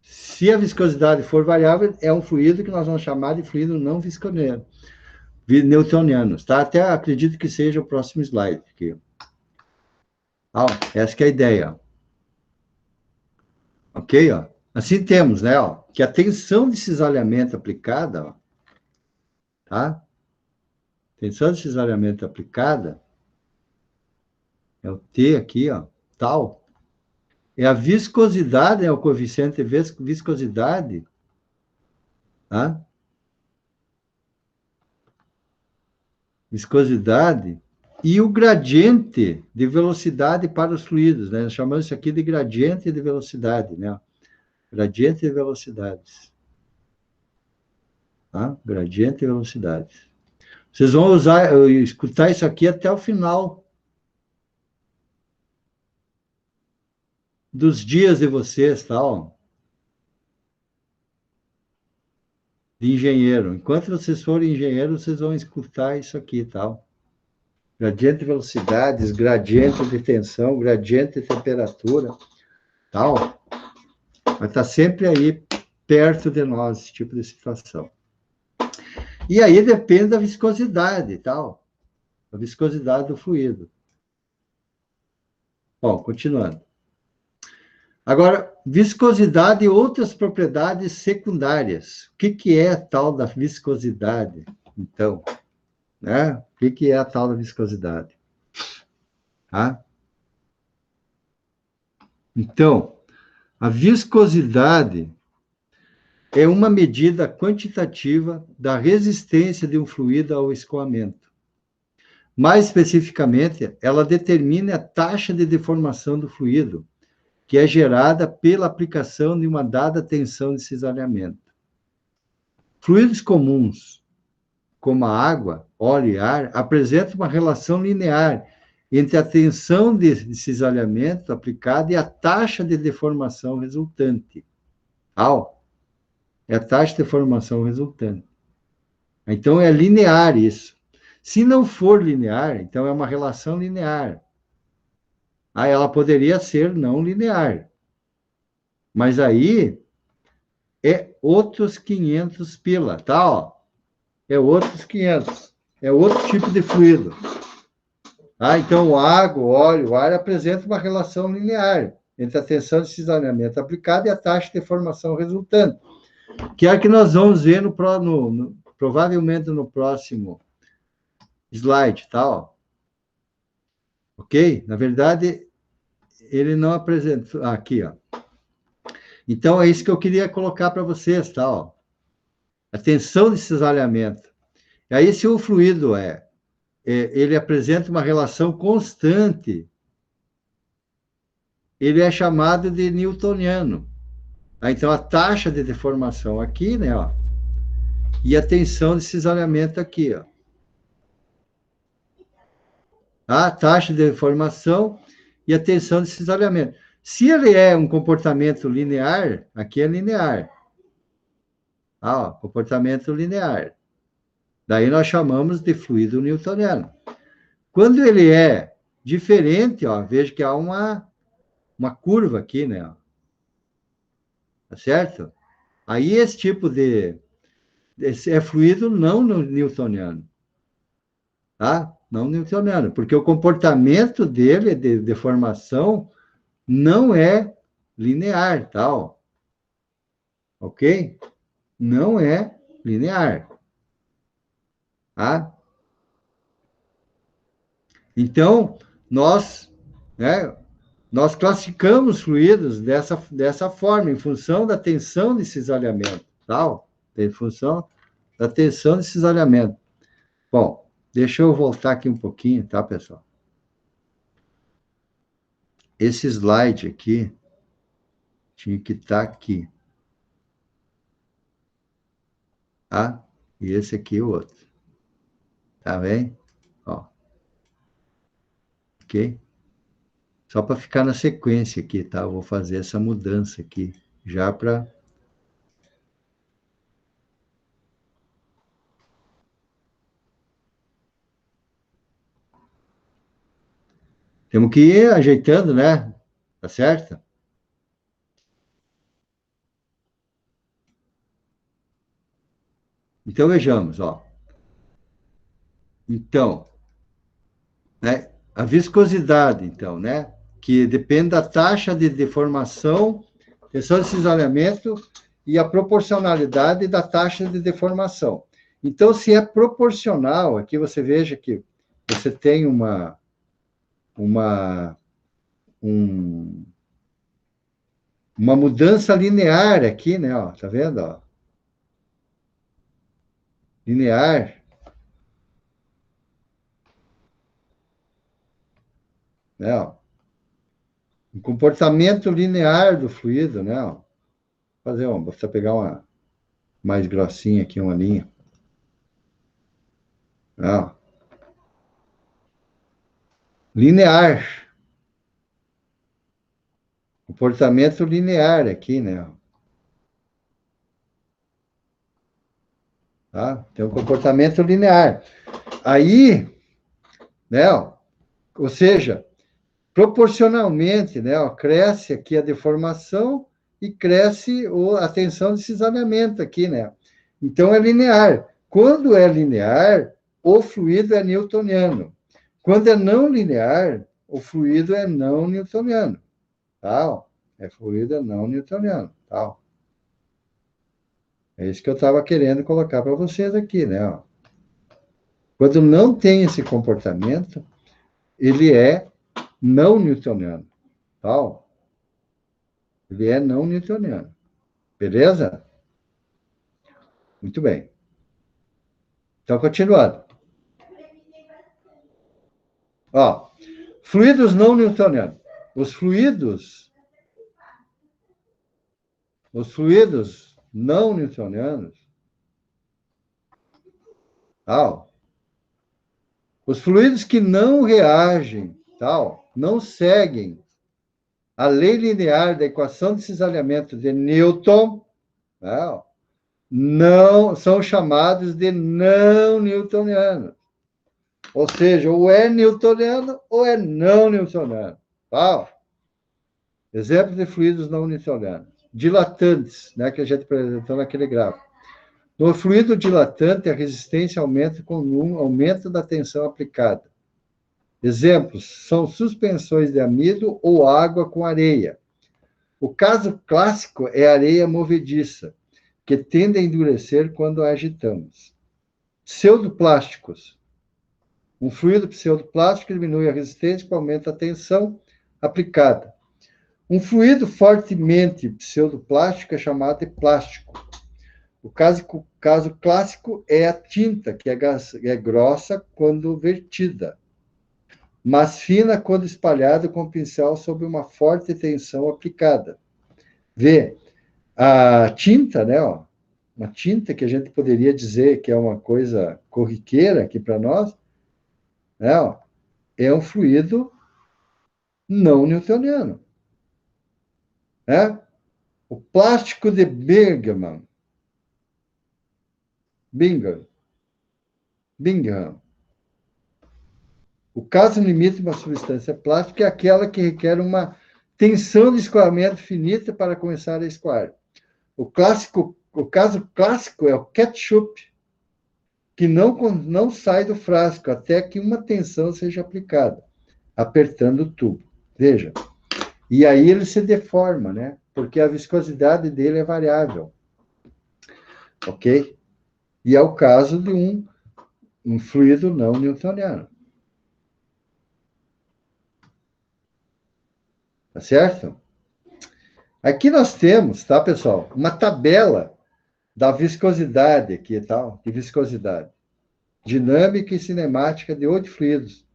Se a viscosidade for variável, é um fluido que nós vamos chamar de fluido não visconiano, newtoniano, tá? Até acredito que seja o próximo slide aqui. Ah, essa que é a ideia, ok? Ó. Assim temos, né? Ó, que a tensão de cisalhamento aplicada, ó, tá? Tensão de cisalhamento aplicada é o T aqui, ó, tal. É a viscosidade, é o coeficiente de viscosidade, tá? Viscosidade e o gradiente de velocidade para os fluidos, né? Nós chamamos isso aqui de gradiente de velocidade, né? Gradiente de velocidades, tá? Gradiente de velocidades. Vocês vão escutar isso aqui até o final dos dias de vocês, tal, de engenheiro. Enquanto vocês forem engenheiro, vocês vão escutar isso aqui, tal. Gradiente de velocidades, gradiente de tensão, gradiente de temperatura, tal. Vai estar sempre aí perto de nós, esse tipo de situação. E aí depende da viscosidade e tal, a viscosidade do fluido. Bom, continuando. Agora, viscosidade e outras propriedades secundárias. O que é a tal da viscosidade? Então, né? O que é a tal da viscosidade? Tá? Então, a viscosidade é uma medida quantitativa da resistência de um fluido ao escoamento. Mais especificamente, ela determina a taxa de deformação do fluido, que é gerada pela aplicação de uma dada tensão de cisalhamento. Fluidos comuns, como a água, óleo e ar, apresentam uma relação linear entre a tensão de cisalhamento aplicada e a taxa de deformação resultante. É a taxa de deformação resultante. Então, é linear isso. Se não for linear, então é uma relação linear. Aí ela poderia ser não linear. Mas aí é outros 500 pila, tá? Ó, é outros 500. É outro tipo de fluido. Então, o água, o óleo, o ar apresentam uma relação linear entre a tensão de cisalhamento aplicada e a taxa de formação resultante, que é a que nós vamos ver provavelmente no próximo slide, tá? Ó. Ok? Na verdade, ele não apresentou. Aqui, ó. Então, é isso que eu queria colocar para vocês, tá? Ó. A tensão de cisalhamento. E aí, se o fluido ele apresenta uma relação constante, ele é chamado de newtoniano. Então, a taxa de deformação aqui, né, ó, e a tensão de cisalhamento aqui, ó. A taxa de deformação e a tensão de cisalhamento. Se ele é um comportamento linear, aqui é linear. Ó, comportamento linear. Daí nós chamamos de fluido newtoniano. Quando ele é diferente, ó, veja que há uma curva aqui, né? Ó, tá certo? Aí esse tipo esse é fluido não newtoniano, tá? Não newtoniano, porque o comportamento dele de deformação não é linear, tal, ok? Não é linear, tá? Então, né, nós classificamos fluidos dessa forma, em função da tensão de cisalhamento, tal, em função da tensão de cisalhamento. Bom, deixa eu voltar aqui um pouquinho, tá, pessoal? Esse slide aqui tinha que estar aqui, tá? E esse aqui é o outro. Tá bem? Ó, ok? Só para ficar na sequência aqui, tá? Eu vou fazer essa mudança aqui, já para... Temos que ir ajeitando, né? Tá certo? Então, vejamos, ó. Então, né? A viscosidade, então, né? Que depende da taxa de deformação, tensão de cisalhamento e a proporcionalidade da taxa de deformação. Então, se é proporcional, aqui você veja que você tem uma, um, uma mudança linear aqui, né? Ó, tá vendo? Ó? Linear, né? Ó? Um comportamento linear do fluido, né? Ó? Vou pegar uma mais grossinha aqui, uma linha. Ó. Linear. Comportamento linear aqui, né? Tá? Tem um comportamento linear. Aí, né? Ou seja, proporcionalmente, né? Cresce aqui a deformação e cresce a tensão de cisalhamento aqui, né? Então, é linear. Quando é linear, o fluido é newtoniano. Quando é não linear, o fluido é não newtoniano. Tá? É fluido é não newtoniano. Tá? É isso que eu estava querendo colocar para vocês aqui, né? Quando não tem esse comportamento, ele é não newtoniano. Tá? Ele é não newtoniano. Beleza? Muito bem. Então, continuando. Ó, fluidos não newtonianos. Os fluidos não newtonianos, tal, os fluidos que não reagem, tal, não seguem a lei linear da equação de cisalhamento de Newton, tal, não são chamados de não newtonianos. Ou seja, ou é newtoniano ou é não newtoniano. Tal. Exemplo de fluidos não newtonianos. Dilatantes, né, que a gente apresentou naquele gráfico. No fluido dilatante, a resistência aumenta com o aumento da tensão aplicada. Exemplos são suspensões de amido ou água com areia. O caso clássico é a areia movediça, que tende a endurecer quando a agitamos. Pseudoplásticos. Um fluido pseudoplástico diminui a resistência, aumenta a tensão aplicada. Um fluido fortemente pseudoplástico é chamado de plástico. O caso clássico é a tinta, que é grossa quando vertida, mas fina quando espalhada com o pincel sob uma forte tensão aplicada. Vê, a tinta, né? Ó, uma tinta que a gente poderia dizer que é uma coisa corriqueira aqui para nós, né? Ó, é um fluido não newtoniano. Né? O plástico de Bingham. O caso limite de uma substância plástica é aquela que requer uma tensão de escoamento finita para começar a escoar. O caso clássico é o ketchup, que não sai do frasco até que uma tensão seja aplicada, apertando o tubo. Veja. E aí ele se deforma, né? Porque a viscosidade dele é variável. Ok? E é o caso de um fluido não newtoniano. Tá certo? Aqui nós temos, tá, pessoal, uma tabela da viscosidade aqui, tal, de viscosidade dinâmica e cinemática de 8 fluidos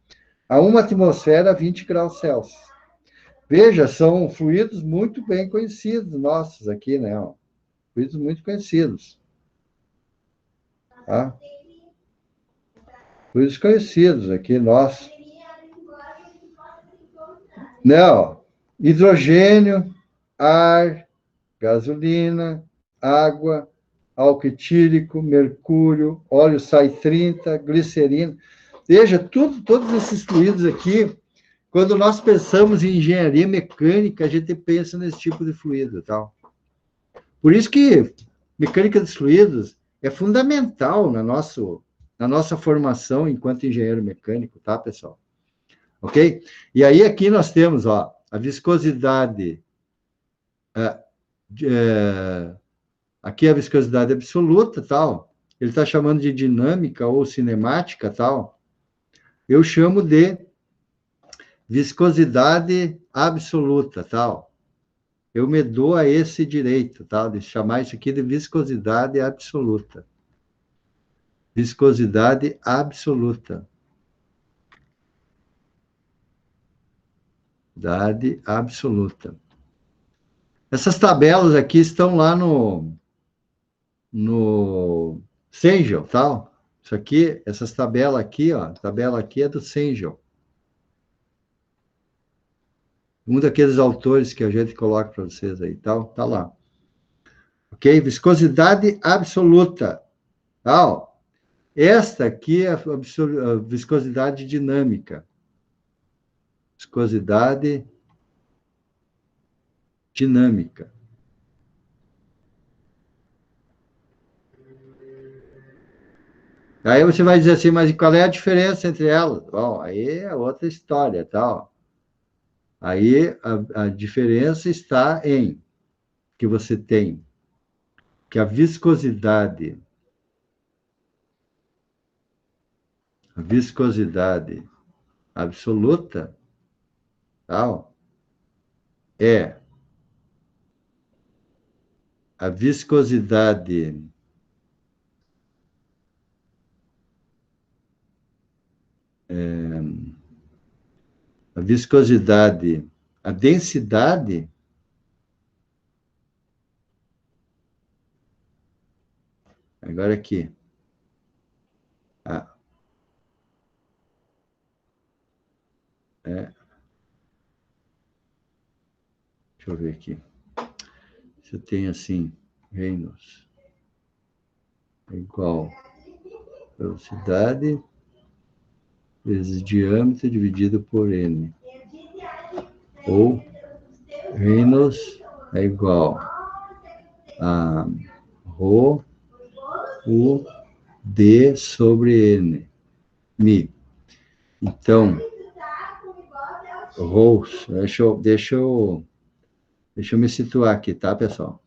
a 1 atmosfera a 20 graus Celsius. Veja, são fluidos muito bem conhecidos nossos aqui, né? Ó. Fluidos muito conhecidos. Tá? Fluidos conhecidos aqui, nossos. Né? Hidrogênio, ar, gasolina, água, álcool etílico, mercúrio, óleo sai 30, glicerina. Veja, todos esses fluidos aqui, quando nós pensamos em engenharia mecânica, a gente pensa nesse tipo de fluido. Tal. Por isso que mecânica dos fluidos é fundamental na nossa formação enquanto engenheiro mecânico, tá, pessoal? Ok? E aí aqui nós temos, ó, a viscosidade aqui a viscosidade absoluta, tal. Ele está chamando de dinâmica ou cinemática, tal. Eu chamo de viscosidade absoluta, tal. Eu me dou a esse direito, tal, de chamar isso aqui de viscosidade absoluta. Viscosidade absoluta. Viscosidade absoluta. Essas tabelas aqui estão lá no Sengel, tal. Isso aqui, essas tabelas aqui, ó, a tabela aqui é do Sengel. Um daqueles autores que a gente coloca para vocês aí, tá lá. Ok? Viscosidade absoluta. Tá? Esta aqui é a viscosidade dinâmica. Viscosidade dinâmica. Aí você vai dizer assim, mas qual é a diferença entre elas? Bom, aí é outra história, tal. Aí a diferença está em que você tem que a viscosidade absoluta, tal, é a viscosidade a viscosidade, a densidade, agora aqui, a, é, deixa eu ver aqui, se eu tenho assim, Reynolds, é igual velocidade vezes diâmetro dividido por N, ou Reynolds é igual a ρ u d sobre N, mi. Então, Rous, deixa eu me situar aqui, tá, pessoal?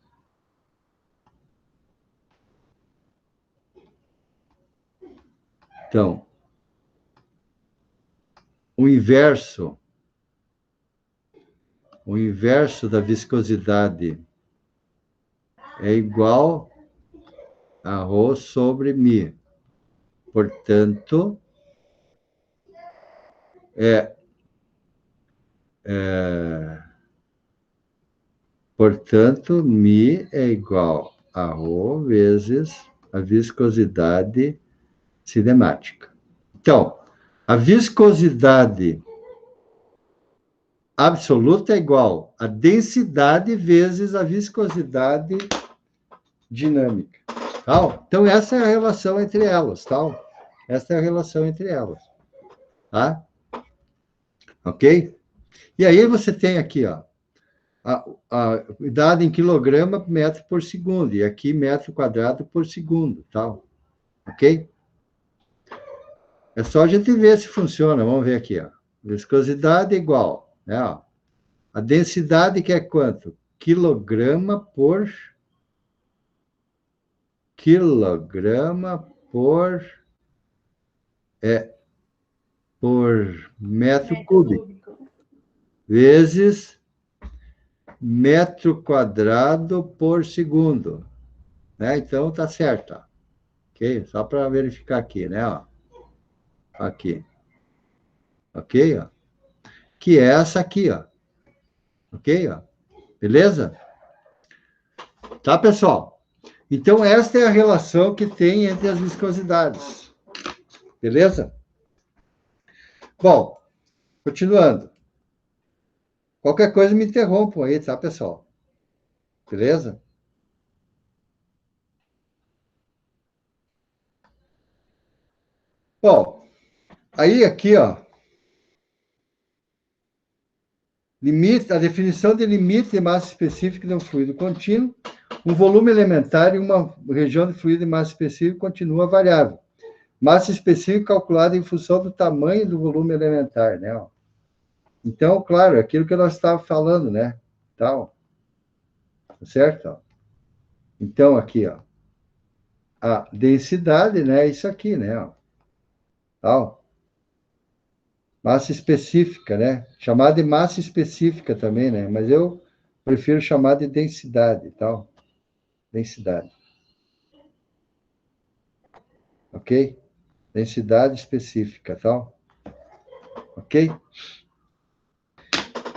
Então, o inverso da viscosidade é igual a ρ sobre mi. Portanto, mi é igual a ρ vezes a viscosidade cinemática. Então, a viscosidade absoluta é igual a densidade vezes a viscosidade dinâmica. Tal? Então, essa é a relação entre elas. Tal? Essa é a relação entre elas. Tá? Ok? E aí você tem aqui, ó, dado em quilograma metro por segundo, e aqui metro quadrado por segundo, tal. Ok? É só a gente ver se funciona. Vamos ver aqui, ó. Viscosidade igual, né? Ó. A densidade que é quanto? Quilograma por metro cúbico, vezes metro quadrado por segundo, né? Então, tá certo, ó. Ok? Só para verificar aqui, né? Ó. Aqui, ok? Ó. Que é essa aqui, ó. Ok? Ó. Beleza? Tá, pessoal? Então, esta é a relação que tem entre as viscosidades. Beleza? Bom, continuando. Qualquer coisa me interrompam aí, tá, pessoal? Beleza? Bom, aí aqui, ó, limite, a definição de limite de massa específica de um fluido contínuo, um volume elementar e uma região de fluido de massa específica continua variável. Massa específica calculada em função do tamanho do volume elementar, né? Ó. Então, claro, aquilo que nós estávamos falando, né? Tal, certo? Ó. Então, aqui, ó, a densidade, né? Isso aqui, né? Ó, tal. Massa específica, né? Chamada de massa específica também, né? Mas eu prefiro chamar de densidade, tal. Densidade. Ok? Densidade específica, tal. Ok?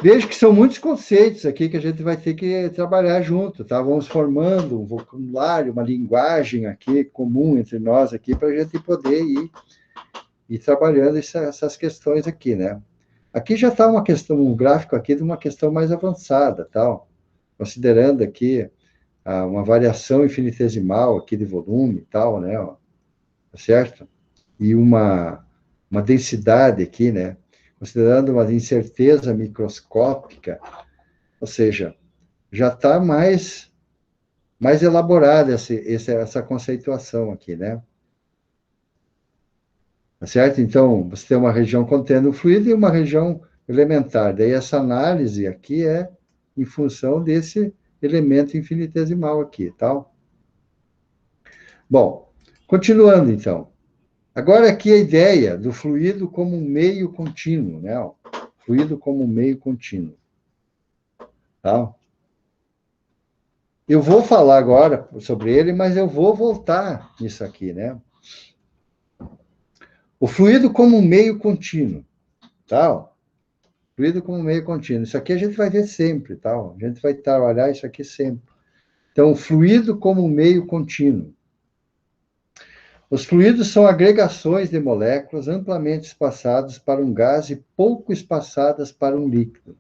Vejo que são muitos conceitos aqui que a gente vai ter que trabalhar junto, tá? Vamos formando um vocabulário, uma linguagem aqui comum entre nós aqui para a gente poder ir trabalhando essas questões aqui, né? Aqui já está uma questão, um gráfico aqui de uma questão mais avançada, tal, considerando aqui uma variação infinitesimal aqui de volume, tal, né, ó, tá certo? E uma densidade aqui, né, considerando uma incerteza microscópica, ou seja, já está mais elaborada essa conceituação aqui, né? Tá certo? Então, você tem uma região contendo o fluido e uma região elementar. Daí, essa análise aqui é em função desse elemento infinitesimal aqui, tal. Bom, continuando, então. Agora, aqui a ideia do fluido como um meio contínuo, né? Fluido como um meio contínuo, tá? Eu vou falar agora sobre ele, mas eu vou voltar nisso aqui, né? O fluido como um meio contínuo, tal. Fluido como meio contínuo. Isso aqui a gente vai ver sempre, tal. A gente vai trabalhar isso aqui sempre. Então, fluido como meio contínuo. Os fluidos são agregações de moléculas amplamente espaçadas para um gás e pouco espaçadas para um líquido.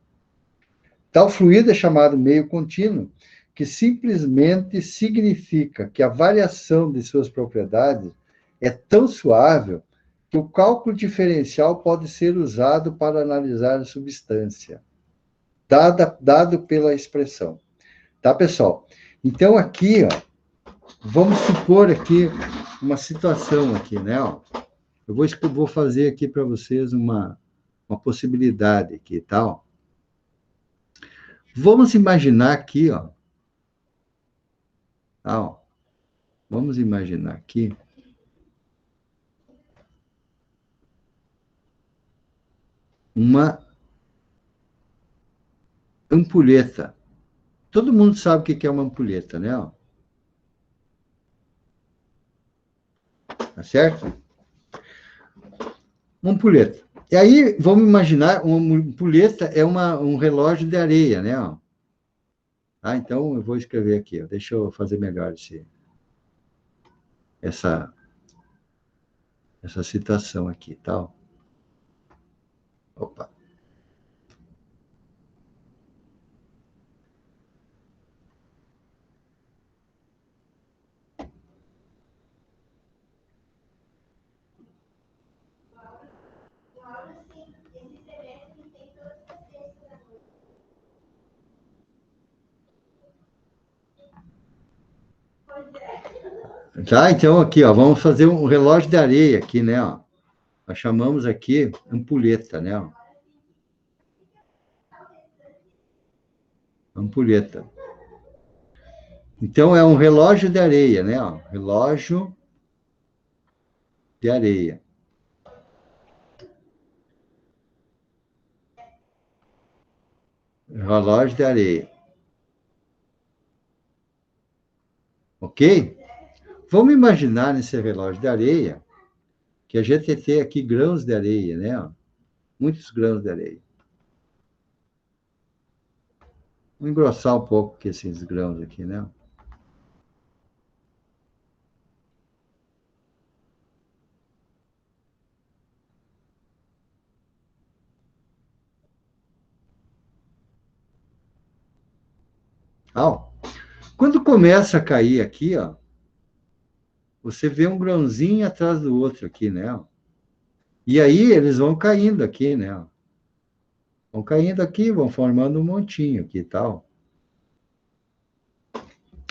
Tal fluido é chamado meio contínuo, que simplesmente significa que a variação de suas propriedades é tão suave que o cálculo diferencial pode ser usado para analisar a substância, dado pela expressão. Tá, pessoal? Então, aqui, ó, vamos supor aqui uma situação aqui, né? Ó. Vou fazer aqui para vocês uma possibilidade aqui, tal. Tá, vamos imaginar aqui, ó. Tá, ó. Vamos imaginar aqui uma ampulheta. Todo mundo sabe o que é uma ampulheta, né? Ó. Tá certo? Uma ampulheta. E aí, vamos imaginar, uma ampulheta é um relógio de areia, né? Ó. Ah, então eu vou escrever aqui, ó. Deixa eu fazer melhor essa, essa citação aqui, tal. Opa. Tá, então aqui, ó, vamos fazer um relógio de areia aqui, né, ó. Nós chamamos aqui ampulheta, né, ó. Ampulheta. Então é um relógio de areia, né, ó. Relógio de areia. Relógio de areia. Ok? Vamos imaginar nesse relógio de areia que a gente tem aqui grãos de areia, né, ó. Muitos grãos de areia. Vou engrossar um pouco aqui esses grãos aqui, né? Ó, quando começa a cair aqui, ó, você vê um grãozinho atrás do outro aqui, né? Ó. E aí eles vão caindo aqui, né? Ó. Vão caindo aqui, vão formando um montinho aqui e tal.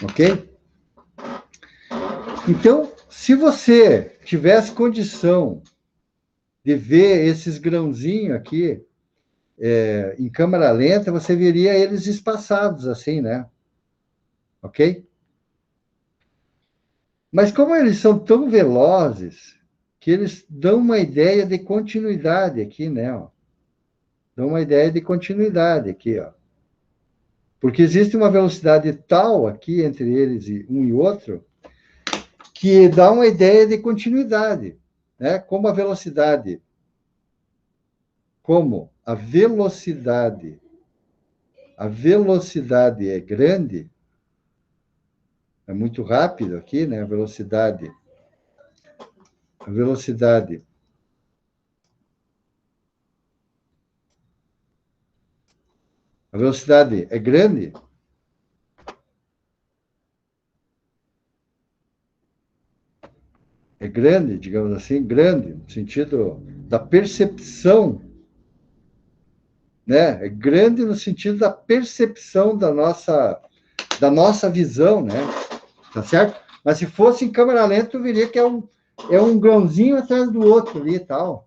Ok? Então, se você tivesse condição de ver esses grãozinhos aqui em câmera lenta, você veria eles espaçados assim, né? Ok? Mas como eles são tão velozes, que eles dão uma ideia de continuidade aqui, né? Ó. Dão uma ideia de continuidade aqui, ó. Porque existe uma velocidade tal aqui entre eles e um e outro, que dá uma ideia de continuidade, né? Como a velocidade é grande, é muito rápido aqui, né? A velocidade A velocidade é grande? É grande, digamos assim, grande, no sentido da percepção, né? É grande no sentido da percepção da nossa visão, né? Tá certo? Mas se fosse em câmera lenta, eu veria que é um grãozinho atrás do outro ali e tal,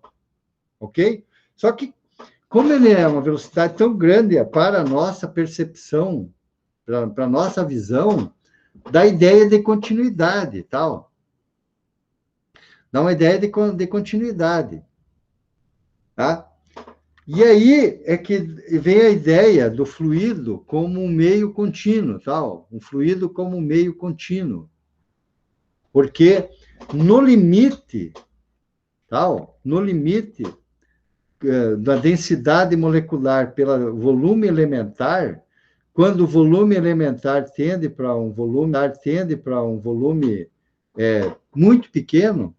ok? Só que, como ele é uma velocidade tão grande para a nossa percepção, para a nossa visão, dá ideia de continuidade e tal. Dá uma ideia de continuidade, tá? E aí é que vem a ideia do fluido como um meio contínuo, tal, um fluido como um meio contínuo. Porque no limite, tal, no limite da densidade molecular pelo volume elementar, quando o volume elementar tende para um volume muito pequeno,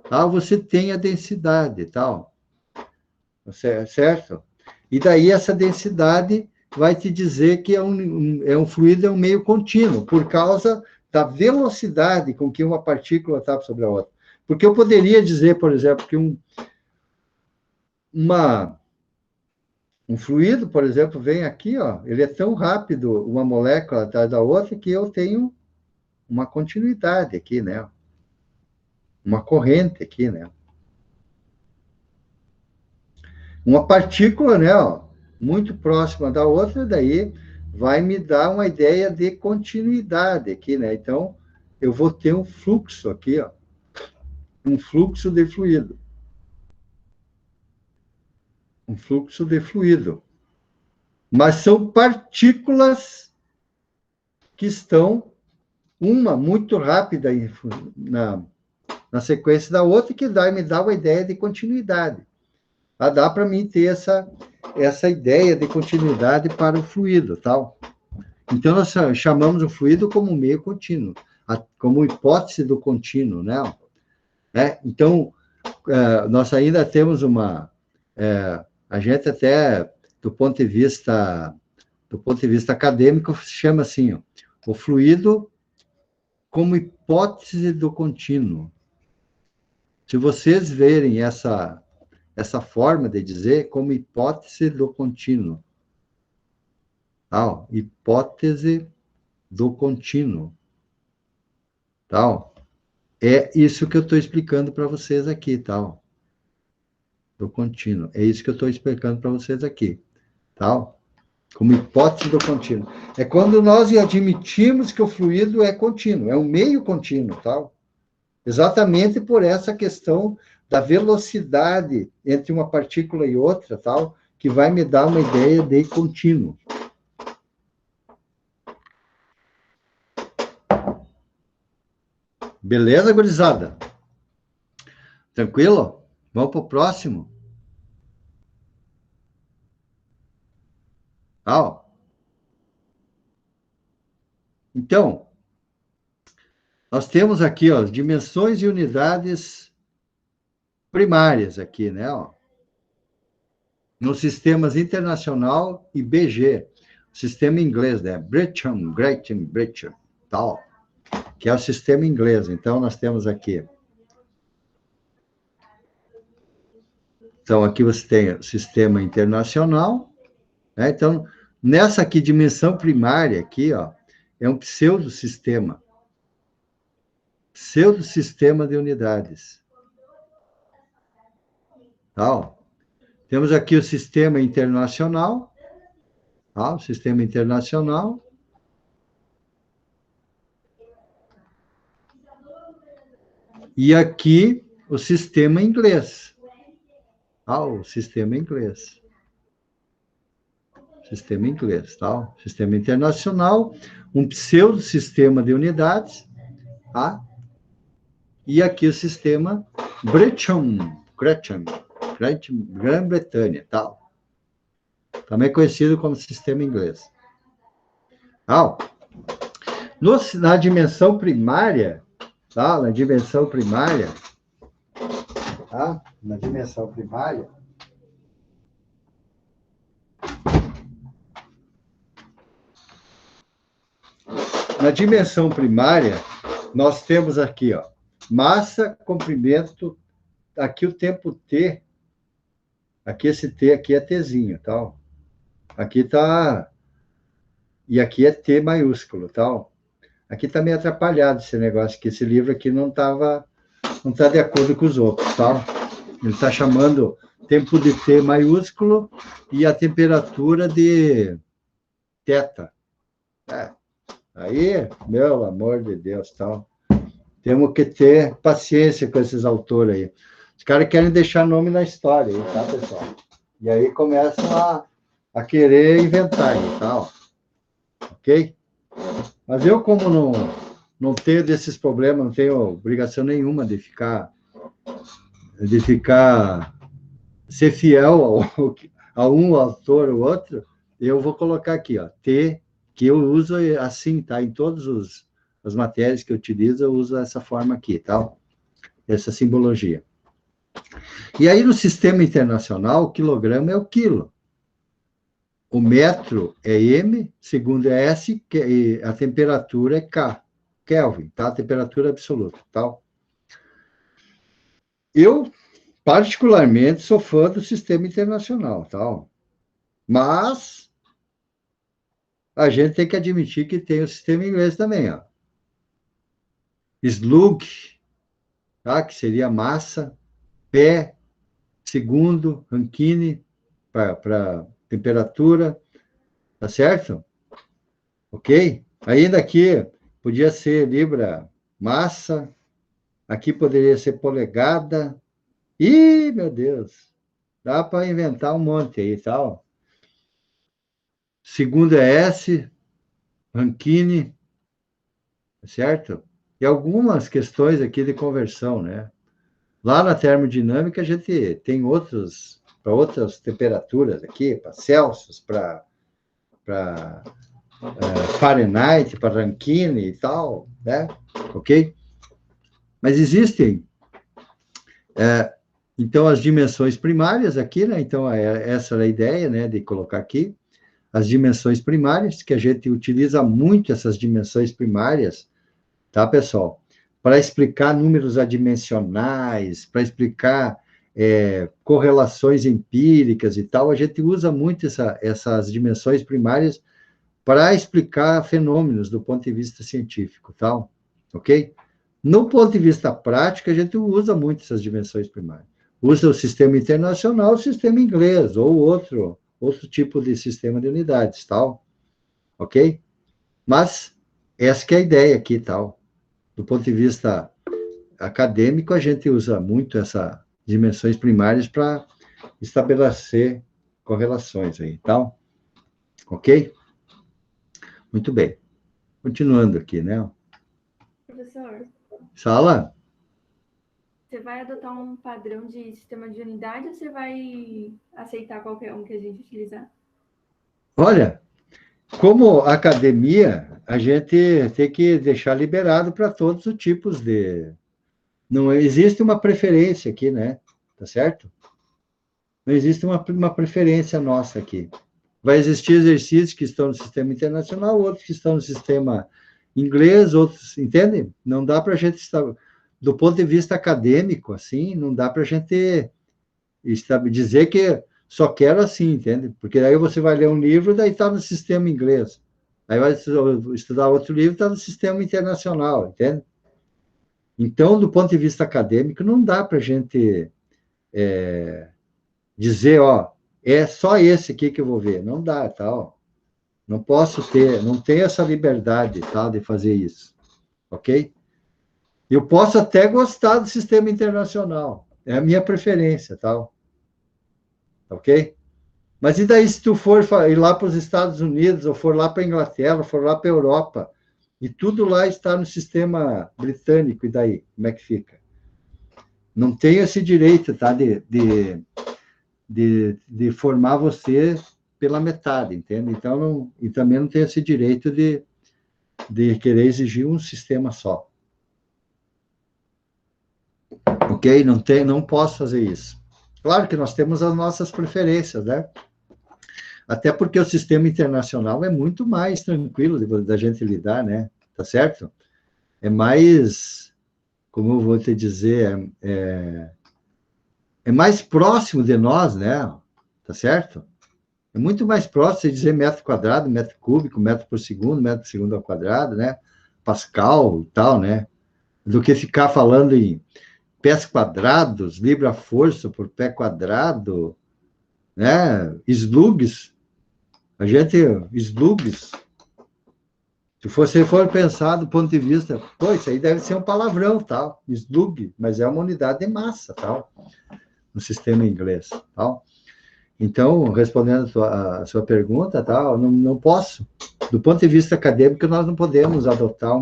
tal, você tem a densidade, tal, certo? E daí essa densidade vai te dizer que é um fluido, é um meio contínuo, por causa da velocidade com que uma partícula está sobre a outra. Porque eu poderia dizer, por exemplo, que um fluido, por exemplo, vem aqui, ó, ele é tão rápido, uma molécula atrás da outra, que eu tenho uma continuidade aqui, né? Uma corrente aqui, né? Uma partícula, né, ó, muito próxima da outra, daí vai me dar uma ideia de continuidade aqui, né? Então, eu vou ter um fluxo aqui, ó, um fluxo de fluido. Um fluxo de fluido. Mas são partículas que estão, uma muito rápida na sequência da outra, que me dá uma ideia de continuidade. Dá para mim ter essa ideia de continuidade para o fluido, tal. Então, nós chamamos o fluido como meio contínuo, como hipótese do contínuo, né? Então, nós ainda temos a gente até, do ponto de vista acadêmico, se chama assim, ó, o fluido como hipótese do contínuo. Se vocês verem essa forma de dizer como hipótese do contínuo. Hipótese do contínuo. Tal. É isso que eu estou explicando para vocês aqui, tal. Do contínuo. É isso que eu estou explicando para vocês aqui. Tal. Como hipótese do contínuo. É quando nós admitimos que o fluido é contínuo, é um meio contínuo, tal. Exatamente por essa questão da velocidade entre uma partícula e outra, tal, que vai me dar uma ideia de contínuo. Beleza, gurizada? Tranquilo? Vamos para o próximo? Então, nós temos aqui, ó, as dimensões e unidades primárias aqui, né? Ó, nos sistemas internacional e BG, sistema inglês, né? Great Britain, tal, que é o sistema inglês. Então, nós temos aqui. Então, aqui você tem o sistema internacional, né? Então, nessa aqui, dimensão primária aqui, ó, é um pseudosistema de unidades. Tal. Temos aqui o sistema internacional, o sistema internacional. E aqui o sistema inglês. O sistema inglês. Sistema inglês, tá? Sistema internacional, um pseudo-sistema de unidades, tá? E aqui o sistema Grã-Bretanha, tal. Também conhecido como sistema inglês. Na dimensão primária, tá? Na dimensão primária, Na dimensão primária, nós temos aqui, ó, massa, comprimento, aqui o tempo T, aqui esse T aqui é Tzinho, tal. Aqui tá, e aqui é T maiúsculo, tal. Aqui tá meio atrapalhado esse negócio, que esse livro aqui não tá de acordo com os outros, tal. Ele está chamando tempo de T maiúsculo e a temperatura de θ. Aí, meu amor de Deus, tal. Temos que ter paciência com esses autores aí. Os caras querem deixar nome na história, aí, tá, pessoal? E aí começam a querer inventar aí, tal. Ok? Mas eu, como não tenho desses problemas, não tenho obrigação nenhuma de ficar ser fiel a um autor ou outro, eu vou colocar aqui, ó, T, que eu uso assim, tá? Em todas as matérias que eu utilizo, eu uso essa forma aqui, tá? Essa simbologia. E aí, no sistema internacional, o quilograma é o quilo. O metro é M, segundo é S, e a temperatura é K, Kelvin, tá? A temperatura absoluta, tá? Eu, particularmente, sou fã do sistema internacional, tá? Mas a gente tem que admitir que tem o sistema inglês também, ó. Slug, tá? Que seria massa, pé, segundo, Rankine, para temperatura, tá certo? Ok? Ainda aqui podia ser libra, massa, aqui poderia ser polegada. Ih, meu Deus, dá para inventar um monte aí, tal. Segundo é S, Rankine, tá certo? E algumas questões aqui de conversão, né? Lá na termodinâmica, a gente tem para outras temperaturas aqui, para Celsius, para Fahrenheit, para Rankine e tal, né? Ok? Mas existem, então, as dimensões primárias aqui, né? Então, essa era a ideia, né, de colocar aqui, as dimensões primárias, que a gente utiliza muito essas dimensões primárias, tá, pessoal? Para explicar números adimensionais, para explicar correlações empíricas e tal, a gente usa muito essas dimensões primárias para explicar fenômenos do ponto de vista científico, tal, ok? No ponto de vista prático, a gente usa muito essas dimensões primárias. Usa o sistema internacional, o sistema inglês, ou outro tipo de sistema de unidades, tal, ok? Mas essa que é a ideia aqui, tal. Do ponto de vista acadêmico, a gente usa muito essas dimensões primárias para estabelecer correlações aí, tal, ok? Muito bem. Continuando aqui, né? Professor, Sala? você vai adotar um padrão de sistema de unidade ou você vai aceitar qualquer um que a gente utilizar? Olha, como academia, a gente tem que deixar liberado para todos os tipos de. Não existe uma preferência aqui, né? Tá certo? Não existe uma preferência nossa aqui. Vai existir exercícios que estão no sistema internacional, outros que estão no sistema inglês, outros, entende? Não dá para a gente estar, do ponto de vista acadêmico, assim, não dá para a gente dizer que só quero assim, entende? Porque aí você vai ler um livro, daí está no sistema inglês. Aí vai estudar outro livro, está no sistema internacional, entende? Então, do ponto de vista acadêmico, não dá para a gente dizer, ó, é só esse aqui que eu vou ver. Não dá, tal. Não posso ter, não tenho essa liberdade, tal, de fazer isso, ok? Eu posso até gostar do sistema internacional, é a minha preferência, tal, ok? Mas e daí se tu for ir lá para os Estados Unidos, ou for lá para a Inglaterra, ou for lá para a Europa, e tudo lá está no sistema britânico, e daí? Como é que fica? Não tenho esse direito, tá? De formar você pela metade, entende? Então, e também não tenho esse direito de querer exigir um sistema só. Ok? Não posso fazer isso. Claro que nós temos as nossas preferências, né? Até porque o sistema internacional é muito mais tranquilo da gente lidar, né? tá certo? É mais, como eu vou te dizer, é mais próximo de nós, né? Tá certo? É muito mais próximo você dizer metro quadrado, metro cúbico, metro por segundo ao quadrado, né? Pascal e tal, né? Do que ficar falando em pés quadrados, libra-força por pé quadrado, né? Slugs. Slugs, se você for pensar do ponto de vista, pô, isso aí deve ser um palavrão, tal, slug, mas é uma unidade de massa, tal, no sistema inglês, tal. Então, respondendo a sua pergunta, tal, não posso, do ponto de vista acadêmico, nós não podemos adotar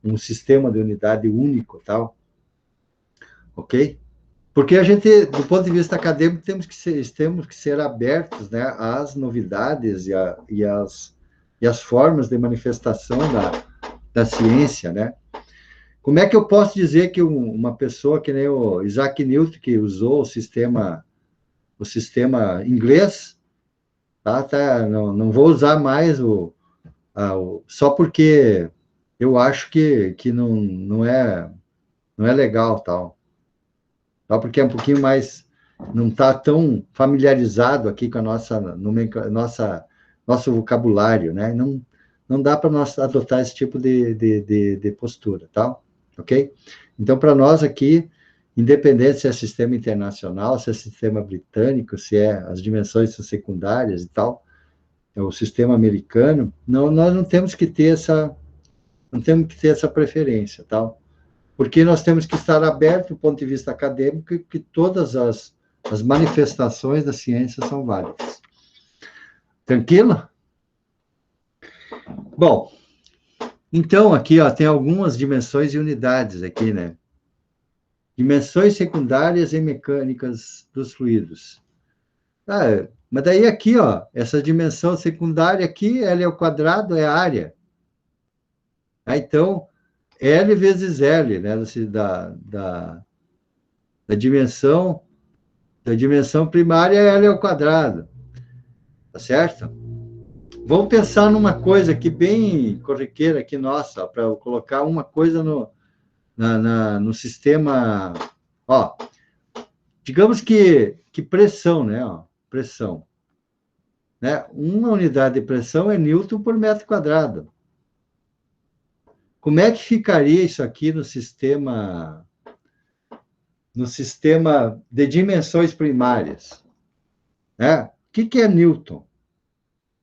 um sistema de unidade único, tal, ok? Porque a gente, do ponto de vista acadêmico, temos que ser abertos, né, às novidades e as formas de manifestação da ciência, né? Como é que eu posso dizer que uma pessoa que nem o Isaac Newton, que usou o sistema inglês, não vou usar mais só porque eu acho que não é legal, tal. Só porque é um pouquinho mais, não está tão familiarizado aqui com a nosso vocabulário, né? Não dá para nós adotar esse tipo de postura, tá? Ok? Então, para nós aqui, independente se é sistema internacional, se é sistema britânico, se é as dimensões são secundárias e tal, é o sistema americano, nós não temos que ter essa preferência, tá? Porque nós temos que estar abertos do ponto de vista acadêmico que todas as manifestações da ciência são válidas. Tranquilo? Bom, então aqui ó, tem algumas dimensões e unidades aqui, né? Dimensões secundárias e mecânicas dos fluidos. Mas daí aqui, ó, essa dimensão secundária aqui, L ao quadrado é a área. Então, L vezes L, né? Da dimensão primária é L ao quadrado. Tá certo? Vamos pensar numa coisa aqui bem corriqueira aqui, nossa, para eu colocar uma coisa no sistema. Ó, digamos que pressão, né? Ó, pressão. Né? Uma unidade de pressão é Newton por metro quadrado. Como é que ficaria isso aqui no sistema de dimensões primárias? Né? O que é Newton?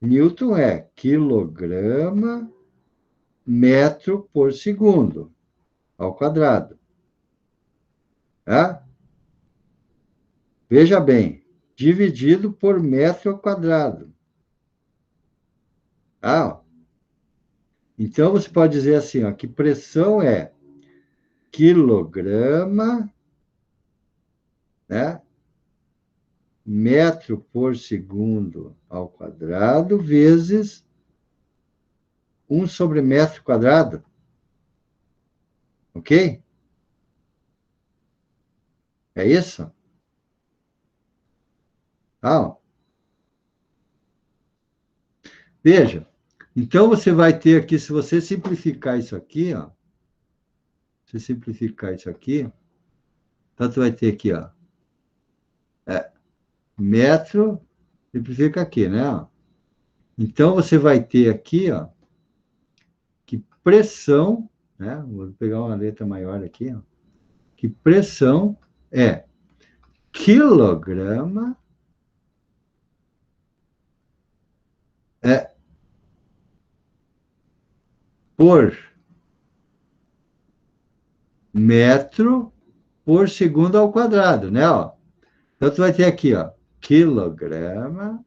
Newton é quilograma metro por segundo ao quadrado. Tá? Veja bem, dividido por metro ao quadrado. Tá? Então, você pode dizer assim, ó, que pressão é quilograma, né, metro por segundo ao quadrado, vezes 1 sobre metro quadrado. Ok? É isso? Ah, veja, então você vai ter aqui, se você simplificar isso aqui, ó, se simplificar isso aqui, então tu vai ter aqui, ó, metro, simplifica aqui, né? Ó. Então você vai ter aqui, ó, que pressão, né? Vou pegar uma letra maior aqui, ó, que pressão é quilograma por metro por segundo ao quadrado, né? Ó. Então, tu vai ter aqui, ó, quilograma,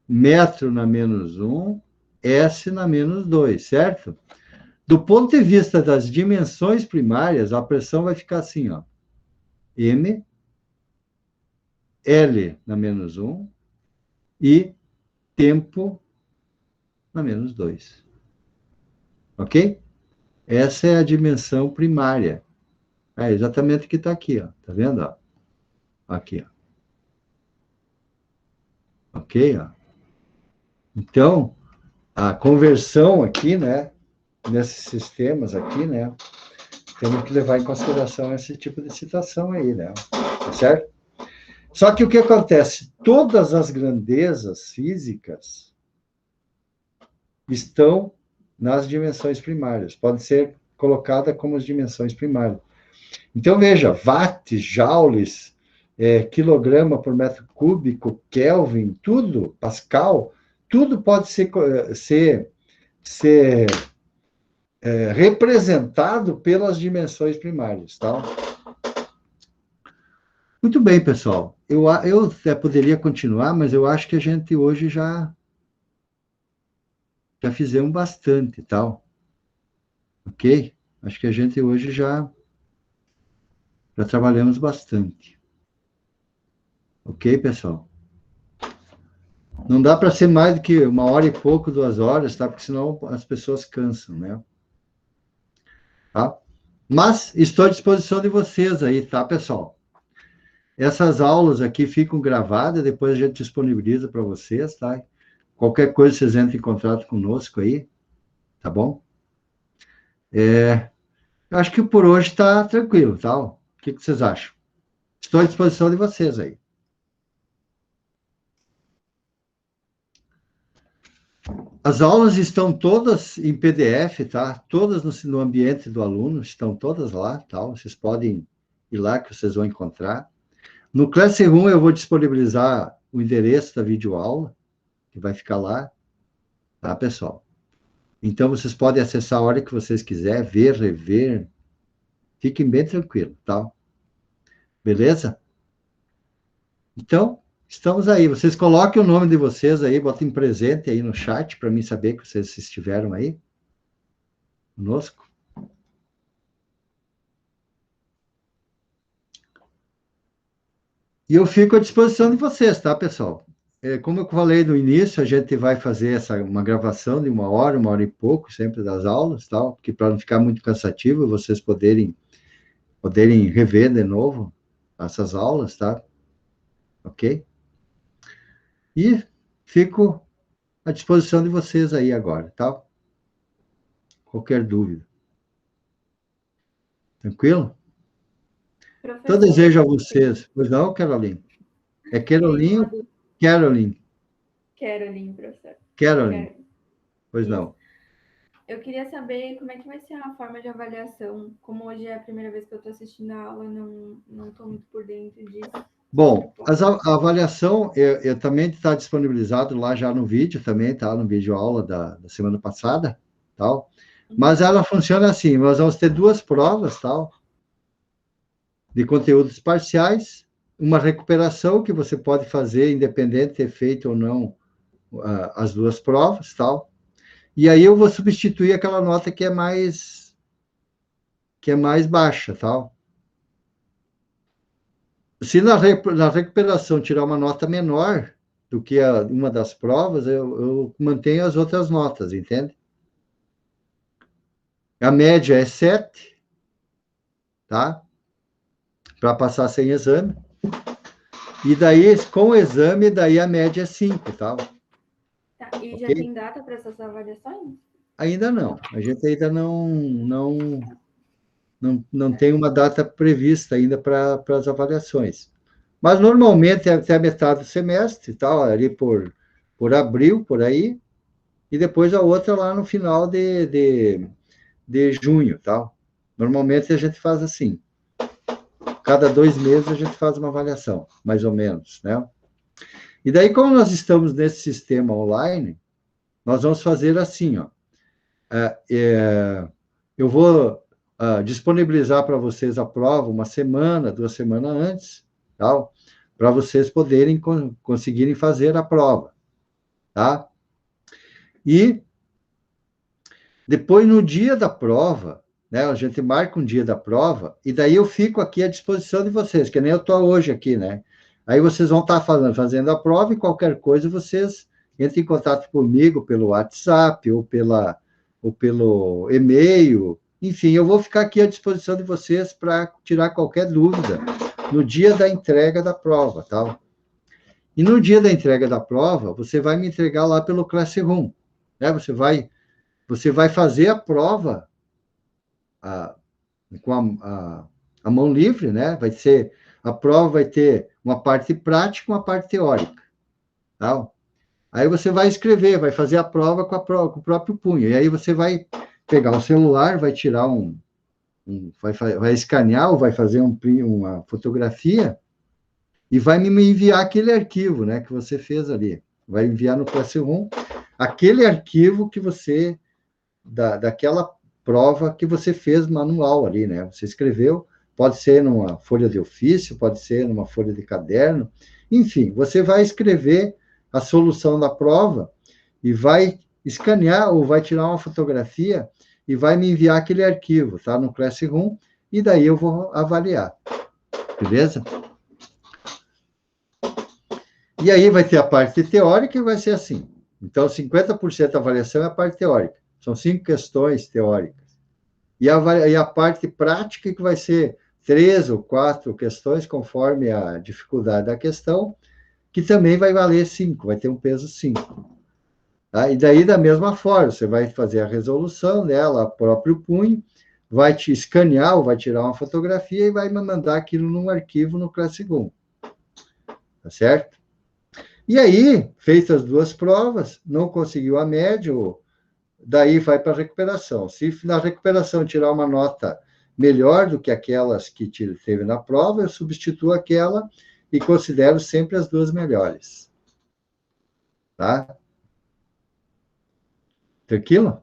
metro na menos 1, S na menos 2, certo? Do ponto de vista das dimensões primárias, a pressão vai ficar assim, ó, M, L na menos 1 e tempo na menos 2. Ok? Essa é a dimensão primária. É exatamente o que está aqui, ó. Tá vendo? Ó? Aqui, ó. Ok? Ó. Então, a conversão aqui, né? nesses sistemas aqui, né? Temos que levar em consideração esse tipo de situação aí, né? Tá certo? Só que o que acontece? Todas as grandezas físicas estão nas dimensões primárias, pode ser colocada como as dimensões primárias. Então, veja, watts, joules, quilograma por metro cúbico, Kelvin, tudo, Pascal, tudo pode ser representado pelas dimensões primárias, tá? Muito bem, pessoal. Eu até poderia continuar, mas eu acho que a gente hoje já fizemos bastante, tal, ok? Acho que a gente hoje já trabalhamos bastante, ok, pessoal? Não dá para ser mais do que 1 hora e pouco, 2 horas, tá? Porque senão as pessoas cansam, né? Tá? Mas estou à disposição de vocês aí, tá, pessoal? Essas aulas aqui ficam gravadas, depois a gente disponibiliza para vocês, tá? Qualquer coisa, vocês entrem em contato conosco aí, tá bom? Eu acho que por hoje está tranquilo, tá? O que vocês acham? Estou à disposição de vocês aí. As aulas estão todas em PDF, tá? Todas no ambiente do aluno, estão todas lá, tá? Vocês podem ir lá que vocês vão encontrar. No Classroom eu vou disponibilizar o endereço da videoaula, que vai ficar lá, tá, pessoal? Então, vocês podem acessar a hora que vocês quiserem, ver, rever. Fiquem bem tranquilos, tá? Beleza? Então, estamos aí. Vocês coloquem o nome de vocês aí, botem presente aí no chat para mim saber que vocês estiveram aí conosco. E eu fico à disposição de vocês, tá, pessoal? Como eu falei no início, a gente vai fazer uma gravação de 1 hora e pouco, sempre das aulas, tal, porque para não ficar muito cansativo, vocês poderem rever de novo essas aulas, tá? Ok? E fico à disposição de vocês aí agora, tá? Qualquer dúvida. Tranquilo? Então, Professor, desejo a vocês. Pois não, Caroline? É Caroline ou Caroline? Caroline, professor. Caroline. Pois Isso. não. Eu queria saber como é que vai ser a forma de avaliação. Como hoje é a primeira vez que eu estou assistindo a aula, não estou muito por dentro disso. Bom, a avaliação eu também está disponibilizado lá já no vídeo, também tá no vídeo aula da semana passada, tal. Mas ela funciona assim, nós vamos ter 2 provas, tal, de conteúdos parciais, uma recuperação que você pode fazer, independente de ter feito ou não as 2 provas, tal. E aí eu vou substituir aquela nota que é mais baixa, tal. Se na recuperação tirar uma nota menor do que uma das provas, eu mantenho as outras notas, entende? A média é 7, tá? Para passar sem exame. E daí, com o exame, daí a média é 5, tá? Tá, e já tem data para essas avaliações? Ainda não. A gente ainda não tem uma data prevista ainda para as avaliações. Mas, normalmente, é até a metade do semestre, tal, ali por abril, por aí, e depois a outra lá no final de junho, tal. Normalmente, a gente faz assim. Cada 2 meses, a gente faz uma avaliação, mais ou menos, né? E daí, como nós estamos nesse sistema online, nós vamos fazer assim, ó. Eu vou disponibilizar para vocês a prova 1 semana, 2 semanas antes, tal, para vocês poderem conseguirem fazer a prova, tá? E depois, no dia da prova, né, a gente marca um dia da prova, e daí eu fico aqui à disposição de vocês, que nem eu estou hoje aqui, né? Aí vocês vão estar fazendo a prova e qualquer coisa vocês entrem em contato comigo pelo WhatsApp ou pelo e-mail. Enfim, eu vou ficar aqui à disposição de vocês para tirar qualquer dúvida no dia da entrega da prova, tá? E no dia da entrega da prova, você vai me entregar lá pelo Classroom, né? Você vai você vai fazer a prova com a mão livre, né? A prova vai ter uma parte prática e uma parte teórica. Tá? Aí você vai escrever, vai fazer a prova com o próprio punho. E aí você vai pegar o celular, vai tirar vai escanear ou vai fazer uma fotografia e vai me enviar aquele arquivo, né, que você fez ali. Vai enviar no Classroom aquele arquivo que você, daquela prova que você fez manual ali, né? Você escreveu, pode ser numa folha de ofício, pode ser numa folha de caderno, enfim, você vai escrever a solução da prova e vai escanear ou vai tirar uma fotografia e vai me enviar aquele arquivo, tá? No Classroom, e daí eu vou avaliar. Beleza? E aí vai ter a parte teórica e vai ser assim. Então, 50% da avaliação é a parte teórica. São 5 questões teóricas. E a parte prática, que vai ser 3 ou 4 questões, conforme a dificuldade da questão, que também vai valer 5, vai ter um peso 5. Tá? E daí, da mesma forma, você vai fazer a resolução dela, o próprio punho, vai te escanear ou vai tirar uma fotografia e vai me mandar aquilo num arquivo no Classroom. Tá certo? E aí, feitas as 2 provas, não conseguiu a média, daí vai para a recuperação. Se na recuperação tirar uma nota melhor do que aquelas que teve na prova, eu substituo aquela e considero sempre as 2 melhores. Tá? Tranquilo?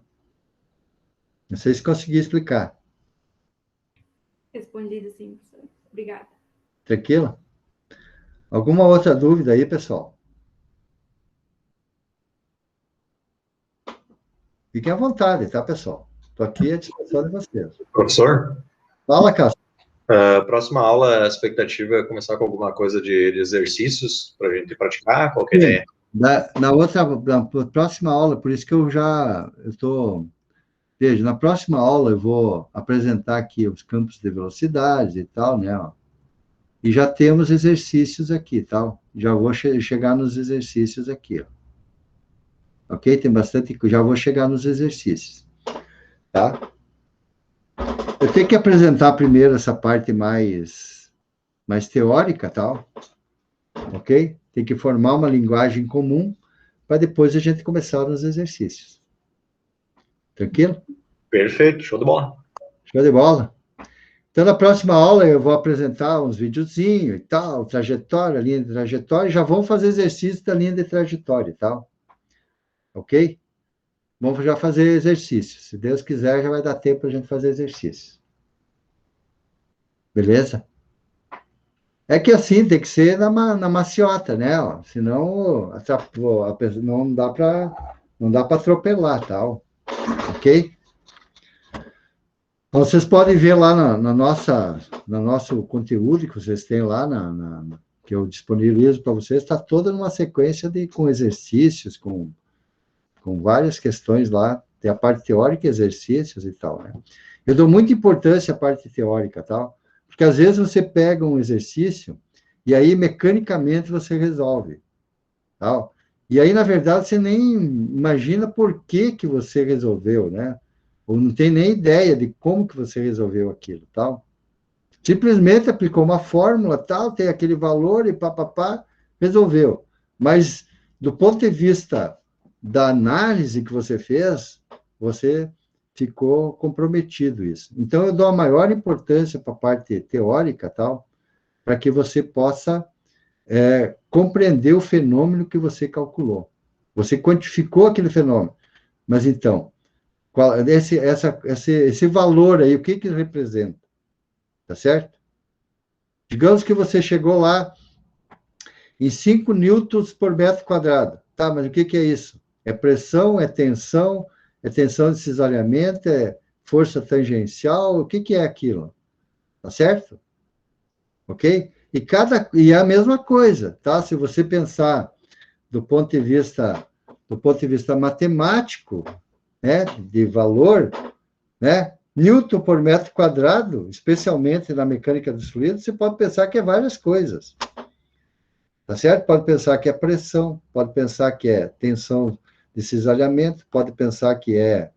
Não sei se consegui explicar. Respondido sim, professor. Obrigada. Tranquilo? Alguma outra dúvida aí, pessoal? Fiquem à vontade, tá, pessoal? Estou aqui à disposição de vocês. Professor? Fala, Cássio. Próxima aula, a expectativa é começar com alguma coisa de exercícios para a gente praticar? Qual que é a ideia? Na próxima aula, por isso que veja, na próxima aula eu vou apresentar aqui os campos de velocidade e tal, né? Ó, e já temos exercícios aqui, tal. Já vou chegar nos exercícios aqui, ó. Ok? Tem bastante, já vou chegar nos exercícios, tá? Eu tenho que apresentar primeiro essa parte mais teórica, tal, ok? Tem que formar uma linguagem comum para depois a gente começar nos exercícios. Tranquilo? Perfeito, show de bola. Show de bola. Então, na próxima aula, eu vou apresentar uns videozinhos e tal, trajetória, linha de trajetória, e já vamos fazer exercício da linha de trajetória e tal. Ok? Vamos já fazer exercício. Se Deus quiser, já vai dar tempo para a gente fazer exercício. Beleza? É que assim, tem que ser na maciota, né? Ó, senão não dá para atropelar, tal. Ok? Então, vocês podem ver lá no nosso conteúdo que vocês têm lá, que eu disponibilizo para vocês, está toda numa sequência com exercícios, com várias questões lá, tem a parte teórica, exercícios e tal, né? Eu dou muita importância à parte teórica, tal, porque às vezes você pega um exercício e aí mecanicamente você resolve, tal. E aí, na verdade, você nem imagina por que você resolveu, né? Ou não tem nem ideia de como que você resolveu aquilo, tal. Simplesmente aplicou uma fórmula, tal, tem aquele valor e papapá, resolveu. Mas, do ponto de vista da análise que você fez, você ficou comprometido isso. Então, eu dou a maior importância para a parte teórica, tal, para que você possa compreender o fenômeno que você calculou. Você quantificou aquele fenômeno. Mas, então, esse valor aí, o que ele representa? Tá certo? Digamos que você chegou lá em 5 newtons por metro quadrado. Tá, mas o que é isso? É pressão, é tensão de cisalhamento, é força tangencial, o que é aquilo? Tá certo? Ok? E é a mesma coisa, tá? Se você pensar do ponto de vista matemático, né, de valor, né, Newton por metro quadrado, especialmente na mecânica dos fluidos, você pode pensar que é várias coisas. Tá certo? Pode pensar que é pressão, pode pensar que é tensão de cisalhamento, pode pensar que é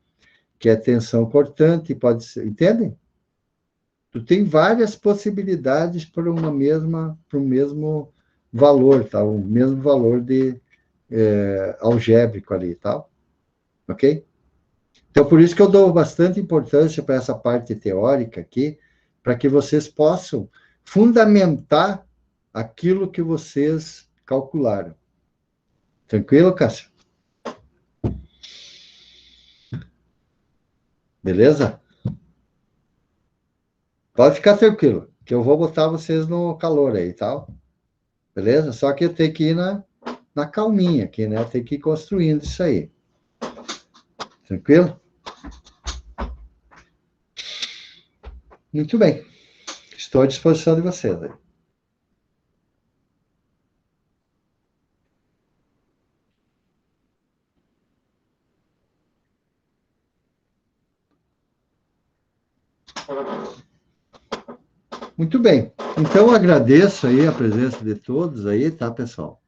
que é tensão cortante, pode ser, entendem? Tu tem várias possibilidades para o mesmo valor, tá? O mesmo valor algébrico ali, tá? Ok? Então, por isso que eu dou bastante importância para essa parte teórica aqui, para que vocês possam fundamentar aquilo que vocês calcularam. Tranquilo, Cássio? Beleza? Pode ficar tranquilo, que eu vou botar vocês no calor aí, tá? Beleza? Só que eu tenho que ir na calminha aqui, né? Eu tenho que ir construindo isso aí. Tranquilo? Muito bem. Estou à disposição de vocês aí. Muito bem. Então, eu agradeço aí a presença de todos aí, tá, pessoal?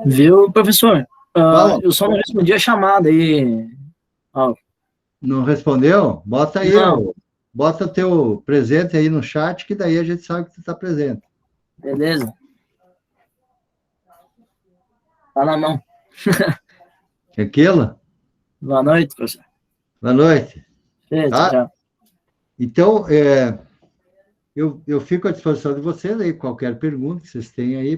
Viu, professor? Fala. Eu só não respondi a chamada aí. Não respondeu? Bota aí, Não. bota teu presente aí no chat, que daí a gente sabe que tu está presente. Beleza. Tá na mão. Aquilo? Boa noite, professor. Boa noite. Tá? Tchau. Então, eu fico à disposição de vocês aí, qualquer pergunta que vocês tenham aí,